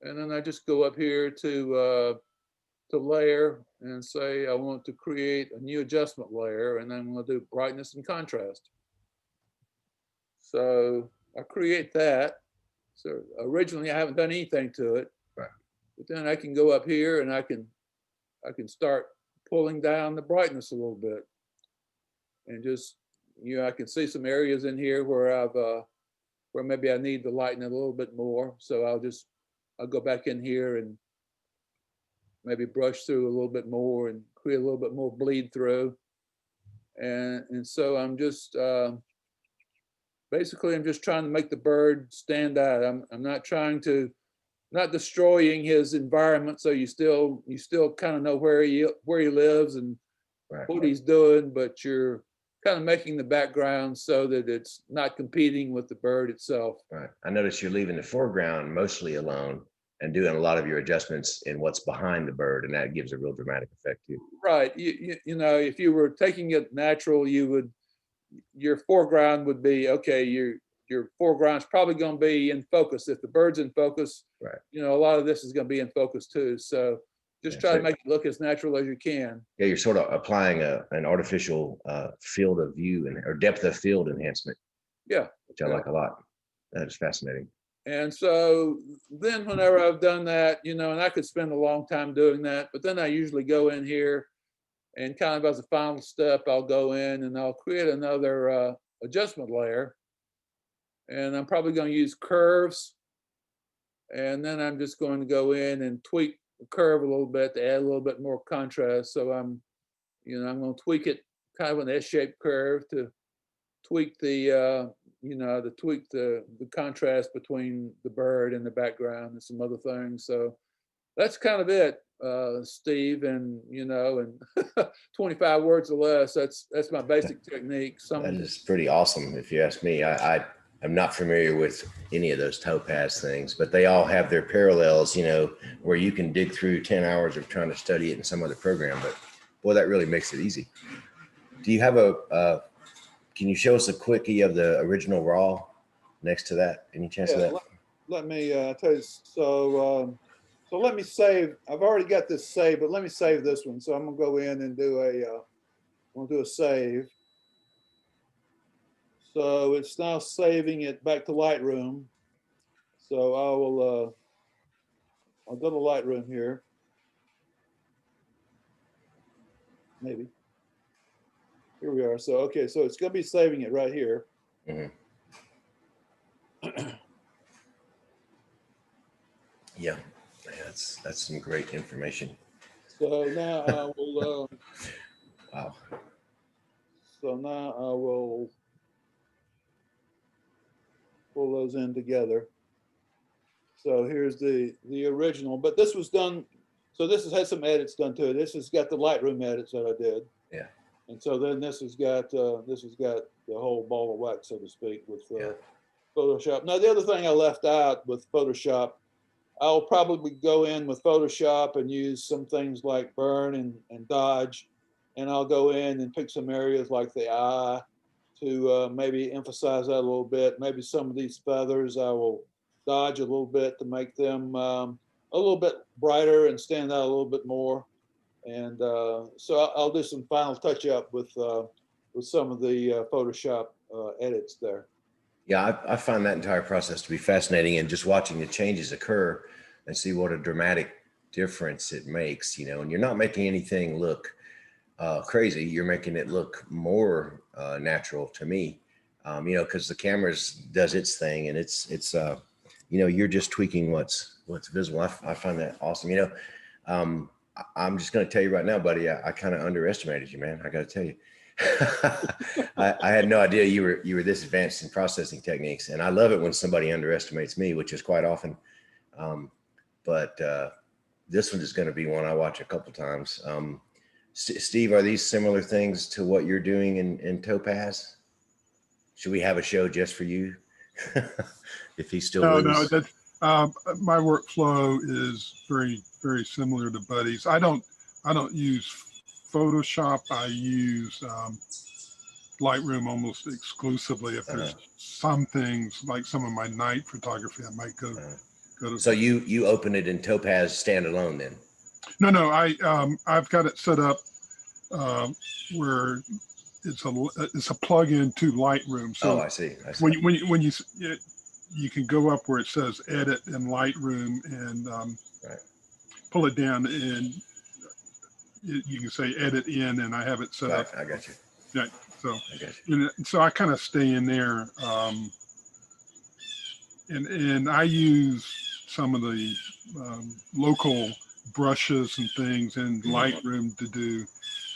and then I just go up here to layer and say I want to create a new adjustment layer, and I'm going to do brightness and contrast. So I create that. So originally I haven't done anything to it, right. But then I can go up here and I can start pulling down the brightness a little bit, and just, I can see some areas in here where where maybe I need to lighten it a little bit more. So I'll go back in here and maybe brush through a little bit more and create a little bit more bleed through. And so I'm just basically I'm just trying to make the bird stand out. I'm not destroying his environment, so you still kind of know where he lives and right. What he's doing, but you're kind of making the background so that it's not competing with the bird itself. Right. I noticed you're leaving the foreground mostly alone and doing a lot of your adjustments in what's behind the bird, and that gives a real dramatic effect too. Right. You know, if you were taking it natural, your foreground would be, okay, your foreground's probably going to be in focus. If the bird's in focus, right. You know, a lot of this is going to be in focus too. So just try to make it look as natural as you can. Yeah, you're sort of applying an artificial field of view or depth of field enhancement. Yeah. Which I like a lot. That is fascinating. And so then whenever I've done that, you know, and I could spend a long time doing that, but then I usually go in here and kind of as a final step, I'll go in and I'll create another adjustment layer. And I'm probably going to use curves. And then I'm just going to go in and tweak the curve a little bit to add a little bit more contrast. So I'm going to tweak it kind of an S-shaped curve to tweak the contrast between the bird and the background and some other things. So that's kind of it, Steve. And 25 words or less. That's my basic technique. That is pretty awesome, if you ask me. I'm not familiar with any of those Topaz things, but they all have their parallels, where you can dig through 10 hours of trying to study it in some other program. But boy, that really makes it easy. Do you have can you show us a quickie of the original RAW next to that? Any chance of that? Let me tell you. So let me save. I've already got this saved, but let me save this one. So I'm gonna go in and do a save. So it's now saving it back to Lightroom. So I'll go to Lightroom here. Maybe. Here we are. So, okay, so it's going to be saving it right here. Mm-hmm. That's some great information. So now I will, Wow. so now I will pull those in together. So here's the original, but this was done. So this has had some edits done to it. This has got the Lightroom edits that I did. Yeah. And so then this has got the whole ball of wax, so to speak, with Photoshop. Now the other thing I left out with Photoshop, I'll probably go in with Photoshop and use some things like burn and dodge, and I'll go in and pick some areas like the eye to maybe emphasize that a little bit. Maybe some of these feathers I will dodge a little bit to make them a little bit brighter and stand out a little bit more. And so I'll do some final touch up with some of the Photoshop edits there. Yeah, I find that entire process to be fascinating, and just watching the changes occur and see what a dramatic difference it makes, you know, and you're not making anything look crazy. You're making it look more natural to me, you know, because the camera's does its thing, and it's you know, you're just tweaking what's visible. I find that awesome. You know, I'm just going to tell you right now, buddy, I kind of underestimated you, man. I got to tell you. I had no idea you were this advanced in processing techniques, and I love it when somebody underestimates me, which is quite often. But this one is going to be one I watch a couple times. Steve, are these similar things to what you're doing in Topaz? Should we have a show just for you? If he still No, lives? no, that my workflow is very, very similar to Buddy's. I don't use Photoshop. I use Lightroom almost exclusively. If there's some things like some of my night photography, I might go to. So you open it in Topaz standalone then? No, I've got it set up where it's a plug-in to Lightroom. So I see. when you can go up where it says edit in Lightroom and pull it down, and you can say edit in, and I have it set up. I got you. Right. So I got you. So I kind of stay in there, and I use some of the local brushes and things in Lightroom to do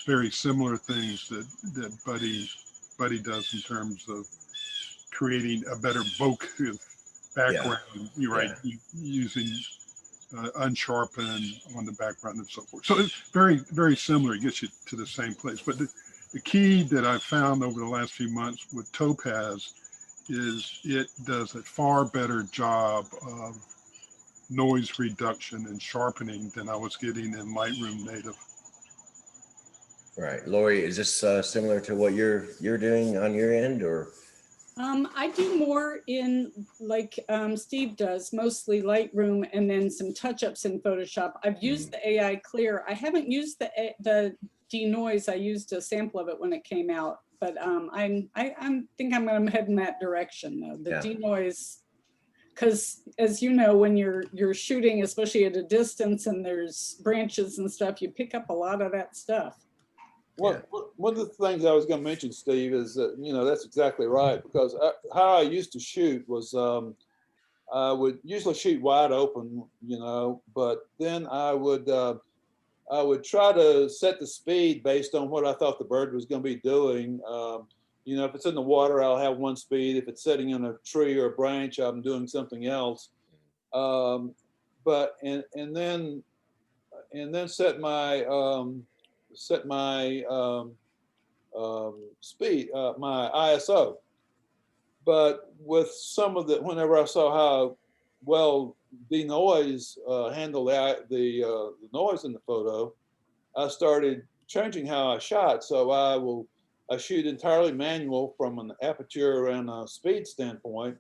very similar things that Buddy does in terms of creating a better bokeh background. You're right, using unsharpened on the background and so forth. So it's very, very similar. It gets you to the same place. But the key that I've found over the last few months with Topaz is it does a far better job of noise reduction and sharpening than I was getting in Lightroom native. Right. Lori, is this similar to what you're doing on your end, or? I do more in like Steve does, mostly Lightroom and then some touch-ups in Photoshop. I've used the AI Clear. I haven't used the Denoise. I used a sample of it when it came out, but I think I'm going to head in that direction though. The Denoise, because as you know, when you're shooting, especially at a distance and there's branches and stuff, you pick up a lot of that stuff. One of the things I was going to mention, Steve, is that, you know, that's exactly right, because how I used to shoot was I would usually shoot wide open, you know, but then I would try to set the speed based on what I thought the bird was going to be doing. You know, if it's in the water, I'll have one speed. If it's sitting in a tree or a branch, I'm doing something else. But then set my speed, my ISO. But with some of the, whenever I saw how well Denoise handled the noise in the photo, I started changing how I shot. So I shoot entirely manual from an aperture and a speed standpoint,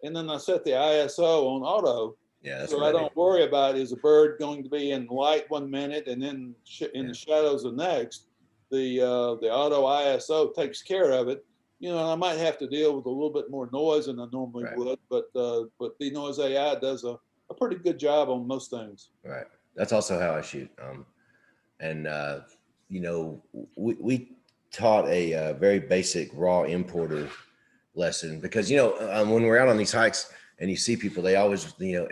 and then I set the ISO on auto. Yeah, so I don't worry about, is a bird going to be in light 1 minute and then in the shadows the next. The auto ISO takes care of it. You know, I might have to deal with a little bit more noise than I normally would, but Denoise AI does a pretty good job on most things. Right. That's also how I shoot. You know, we taught a very basic raw importer lesson, because, you know, when we're out on these hikes and you see people, they always, you know,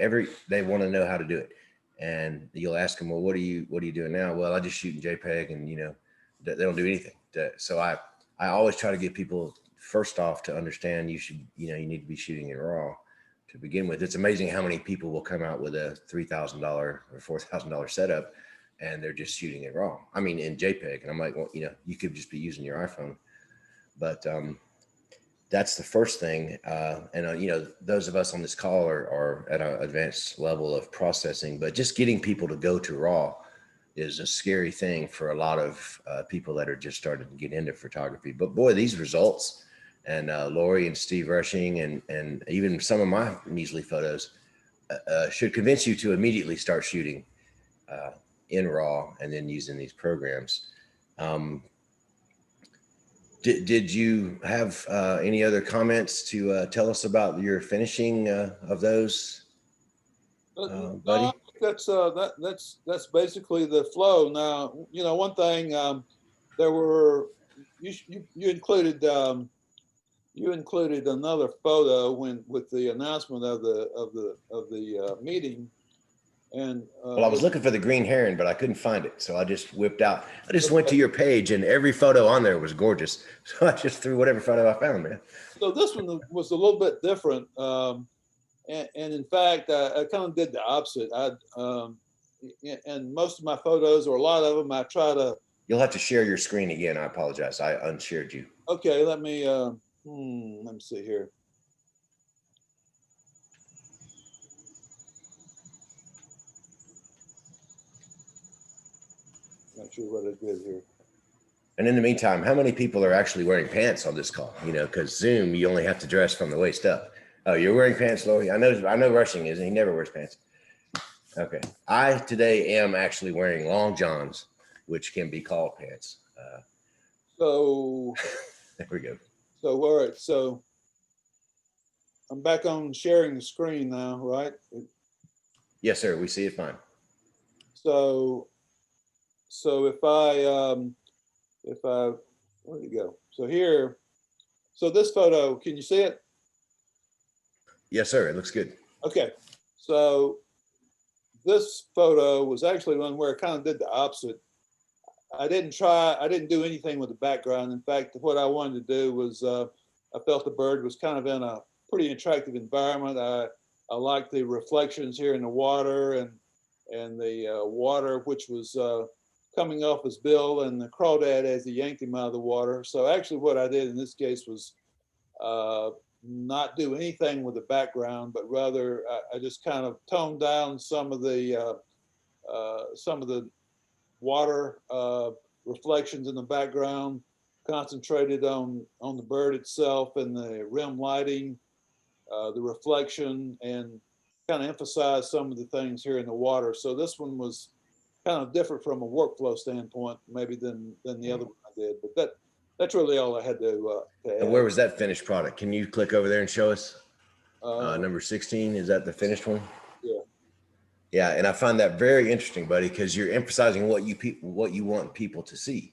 they want to know how to do it. And you'll ask them, well, what are you doing now? Well, I just shoot in JPEG, and they don't do anything. So I always try to get people first off to understand you need to be shooting in RAW to begin with. It's amazing how many people will come out with a $3,000 or $4,000 setup, and they're just shooting in RAW. I mean, in JPEG. And I'm like, well, you could just be using your iPhone. But that's the first thing. And those of us on this call are at an advanced level of processing, but just getting people to go to RAW is a scary thing for a lot of people that are just starting to get into photography. But boy, these results, and Lori and Steve Rushing and even some of my measly photos should convince you to immediately start shooting in RAW and then using these programs. Did you have any other comments to tell us about your finishing of those, buddy? That's basically the flow. Now, one thing, there were you included another photo with the announcement of the meeting. And well, I was looking for the green heron, but I couldn't find it, so I just whipped out. I just went to your page, and every photo on there was gorgeous, so I just threw whatever photo I found, man. So this one was a little bit different, and in fact, I kind of did the opposite. And most of my photos, or a lot of them, I try to. You'll have to share your screen again. I apologize. I unshared you. Okay, let me see here. Not sure what I did here. And in the meantime, how many people are actually wearing pants on this call? Because Zoom, you only have to dress from the waist up. Oh, you're wearing pants, Lori? I know Rushing is. He never wears pants. Okay. I today am actually wearing long johns, which can be called pants. So there we go. So all right. So I'm back on sharing the screen now, right? Yes, sir. We see it fine. So if I where'd it go? So here, so this photo, can you see it? Yes, sir. It looks good. Okay. So this photo was actually one where I kind of did the opposite. I didn't do anything with the background. In fact, what I wanted to do was, I felt the bird was kind of in a pretty attractive environment. I liked the reflections here in the water and the water, which was coming off his bill, and the crawdad as he yanked him out of the water. So actually what I did in this case was not do anything with the background, but rather I just kind of toned down some of the water reflections in the background, concentrated on the bird itself and the rim lighting, the reflection, and kind of emphasized some of the things here in the water. So this one was kind of different from a workflow standpoint, maybe than the other one I did. But that's really all I had to add. And where was that finished product? Can you click over there and show us? Number 16, is that the finished one? Yeah. Yeah, and I find that very interesting, buddy, because you're emphasizing what you want people to see.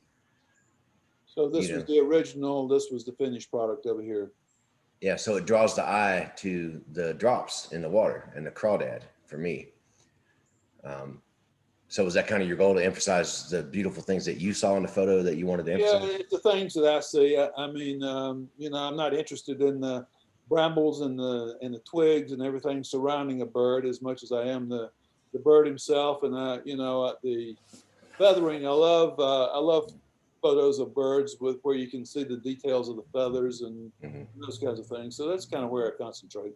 So this was the original. This was the finished product over here. Yeah, so it draws the eye to the drops in the water and the crawdad for me. So was that kind of your goal, to emphasize the beautiful things that you saw in the photo that you wanted to emphasize? Yeah, it's the things that I see. I mean, I'm not interested in the brambles and the twigs and everything surrounding a bird as much as I am the bird himself. And the feathering. I love photos of birds where you can see the details of the feathers and those kinds of things. So that's kind of where I concentrate.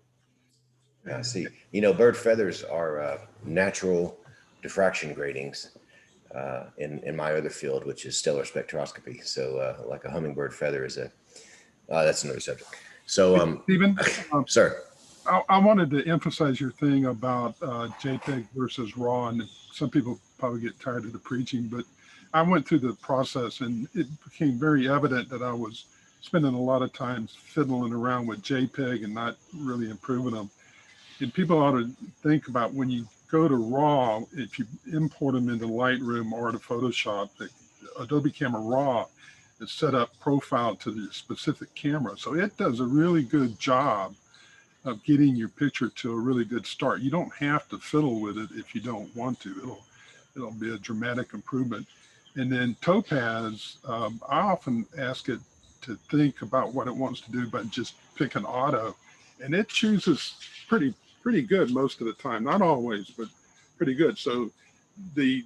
I see. Bird feathers are natural diffraction gratings in my other field, which is stellar spectroscopy. So like a hummingbird feather is that's another subject. So Stephen, sir, I wanted to emphasize your thing about JPEG versus RAW, and some people probably get tired of the preaching, but I went through the process and it became very evident that I was spending a lot of time fiddling around with JPEG and not really improving them. And people ought to think about, when you go to RAW, if you import them into Lightroom or to Photoshop, the Adobe Camera RAW is set up profile to the specific camera. So it does a really good job of getting your picture to a really good start. You don't have to fiddle with it if you don't want to. It'll be a dramatic improvement. And then Topaz, I often ask it to think about what it wants to do, but just pick an auto, and it chooses pretty good most of the time. Not always, but pretty good. So the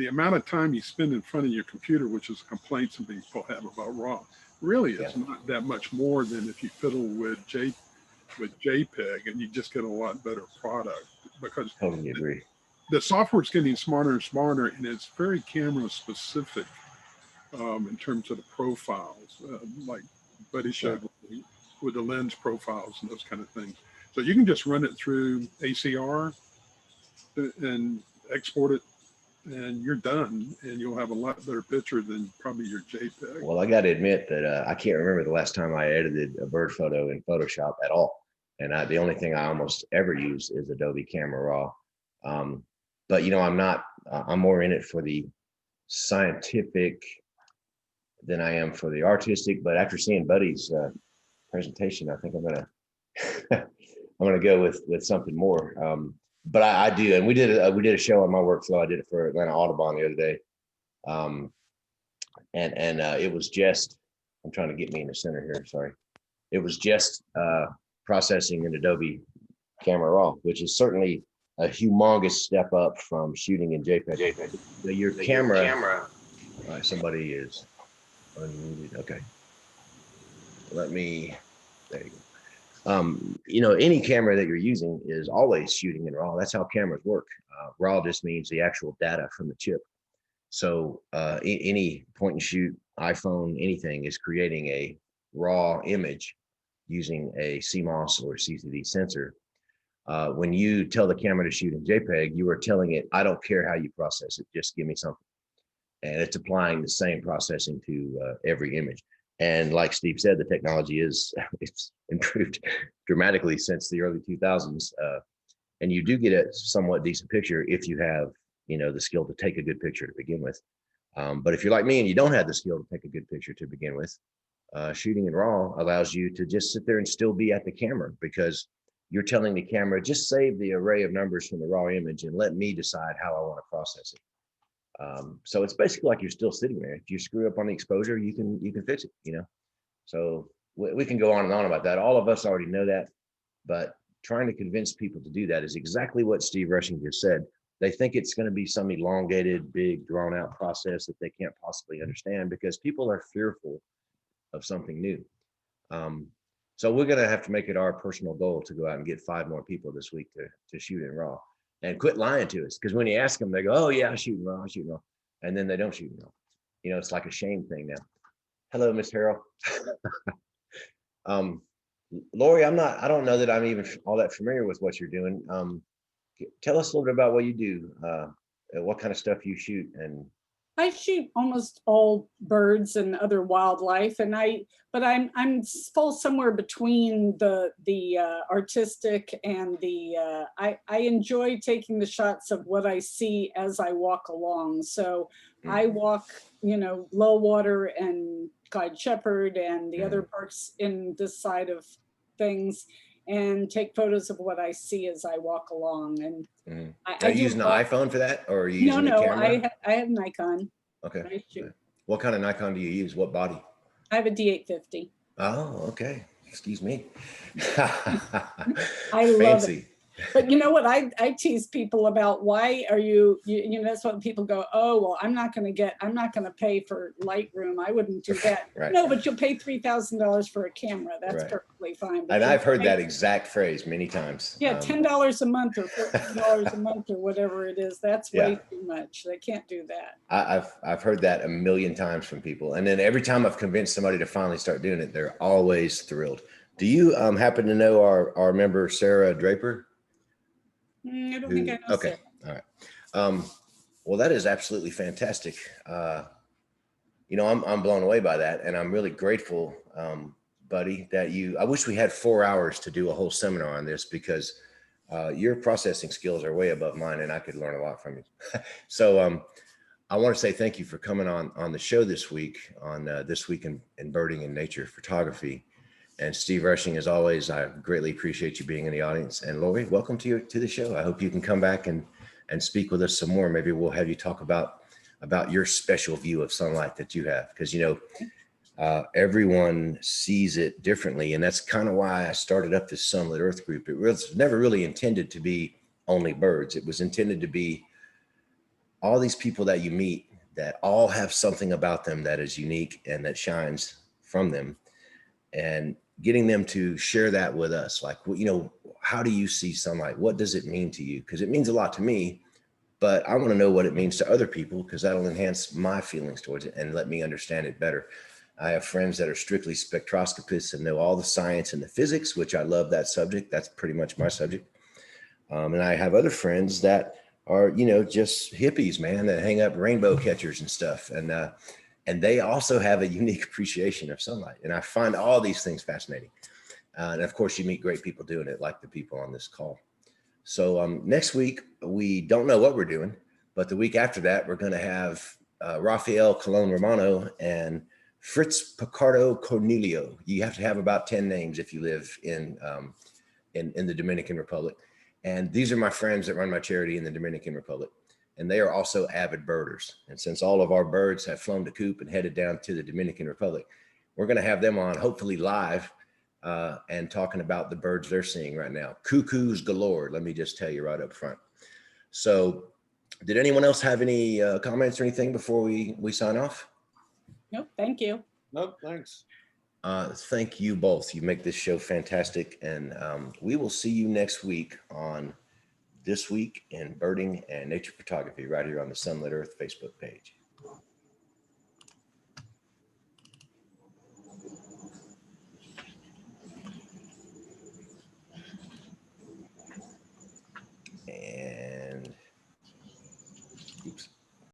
amount of time you spend in front of your computer, which is a complaint some people have about RAW, really is not that much more than if you fiddle with JPEG, and you just get a lot better product, because Totally agree. the software's getting smarter and smarter, and it's very camera specific in terms of the profiles, like Buddy showed with the lens profiles and those kind of things. So you can just run it through ACR and export it, and you're done, and you'll have a lot better picture than probably your JPEG. Well, I got to admit that I can't remember the last time I edited a bird photo in Photoshop at all. And the only thing I almost ever use is Adobe Camera Raw. But, you know, I'm more in it for the scientific than I am for the artistic. But after seeing Buddy's presentation, I think I'm gonna go with something more. But I do, and we did a show on my workflow. I did it for Atlanta Audubon the other day, and it was just, I'm trying to get me in the center here. Sorry, it was just processing in Adobe Camera Raw, which is certainly a humongous step up from shooting in JPEG. Your camera. All right, somebody is unmuted. Okay, let me. There you go. You know, any camera that you're using is always shooting in RAW. That's how cameras work. RAW just means the actual data from the chip. So any point and shoot iPhone, anything is creating a RAW image using a CMOS or CCD sensor. When you tell the camera to shoot in JPEG, you are telling it, I don't care how you process it, just give me something. And it's applying the same processing to every image. And like Steve said, the technology it's improved dramatically since the early 2000s. And you do get a somewhat decent picture if you have, you know, the skill to take a good picture to begin with. But if you're like me and you don't have the skill to take a good picture to begin with, shooting in RAW allows you to just sit there and still be at the camera, because you're telling the camera, just save the array of numbers from the RAW image and let me decide how I want to process it. So it's basically like you're still sitting there. If you screw up on the exposure, you can fix it, you know. So we can go on and on about that. All of us already know that, but trying to convince people to do that is exactly what Steve Rushing just said. They think it's going to be some elongated, big, drawn out process that they can't possibly understand, because people are fearful of something new. So we're going to have to make it our personal goal to go out and get 5 more people this week to shoot in RAW, and quit lying to us. Because when you ask them, they go, oh yeah, I shoot in RAW, I shoot in RAW. And then they don't shoot in RAW. You know, it's like a shame thing now. Hello, Miss Harrell. Lori, I don't know that I'm even all that familiar with what you're doing. Tell us a little bit about what you do, what kind of stuff you shoot. And I shoot almost all birds and other wildlife, and I'm fall somewhere between the artistic and the I enjoy taking the shots of what I see as I walk along. So I walk, you know, low water and Clyde Shepherd and the other parks in this side of things, and take photos of what I see as I walk along. And are you using an iPhone for that, or are you using a camera? I have Nikon. Okay. What kind of Nikon do you use? What body? I have a D850. Oh, okay. Excuse me. I love Fancy. it. But you know what, I tease people about, why are you know, that's what people go, oh, well, I'm not going to pay for Lightroom. I wouldn't do that. Right. No, but you'll pay $3,000 for a camera. That's perfectly fine. But and I've heard that exact phrase many times. Yeah, $10 a month or $14 a month or whatever it is. That's way too much. They can't do that. I've heard that a million times from people. And then every time I've convinced somebody to finally start doing it, they're always thrilled. Do you happen to know our member, Sarah Draper? I don't think I know. Okay. Sarah. All right. Well, that is absolutely fantastic. You know, I'm blown away by that, and I'm really grateful, buddy, that I wish we had 4 hours to do a whole seminar on this, because your processing skills are way above mine, and I could learn a lot from you. So I want to say thank you for coming on the show this week, on This Week in Birding and Nature Photography. And Steve Rushing, as always, I greatly appreciate you being in the audience. And Lori, welcome to the show. I hope you can come back and speak with us some more. Maybe we'll have you talk about your special view of sunlight that you have, because everyone sees it differently, and that's kind of why I started up this Sunlit Earth group. It was never really intended to be only birds. It was intended to be all these people that you meet that all have something about them that is unique and that shines from them, and getting them to share that with us. Like, how do you see sunlight? What does it mean to you? Because it means a lot to me, but I want to know what it means to other people, because that'll enhance my feelings towards it and let me understand it better. I have friends that are strictly spectroscopists and know all the science and the physics, which I love that subject. That's pretty much my subject. And I have other friends that are, just hippies, man, that hang up rainbow catchers and stuff. And they also have a unique appreciation of sunlight. And I find all these things fascinating. And of course, you meet great people doing it, like the people on this call. So next week, we don't know what we're doing, but the week after that, we're going to have Rafael Colon Romano and Fritz Picardo Cornelio. You have to have about 10 names if you live in the Dominican Republic. And these are my friends that run my charity in the Dominican Republic. And they are also avid birders. And since all of our birds have flown to Coop and headed down to the Dominican Republic, we're going to have them on, hopefully live, and talking about the birds they're seeing right now. Cuckoos galore, let me just tell you right up front. So did anyone else have any comments or anything before we sign off? Nope, thank you. Nope, thanks. Thank you both. You make this show fantastic. And we will see you next week on This Week in Birding and Nature Photography right here on the Sunlit Earth Facebook page.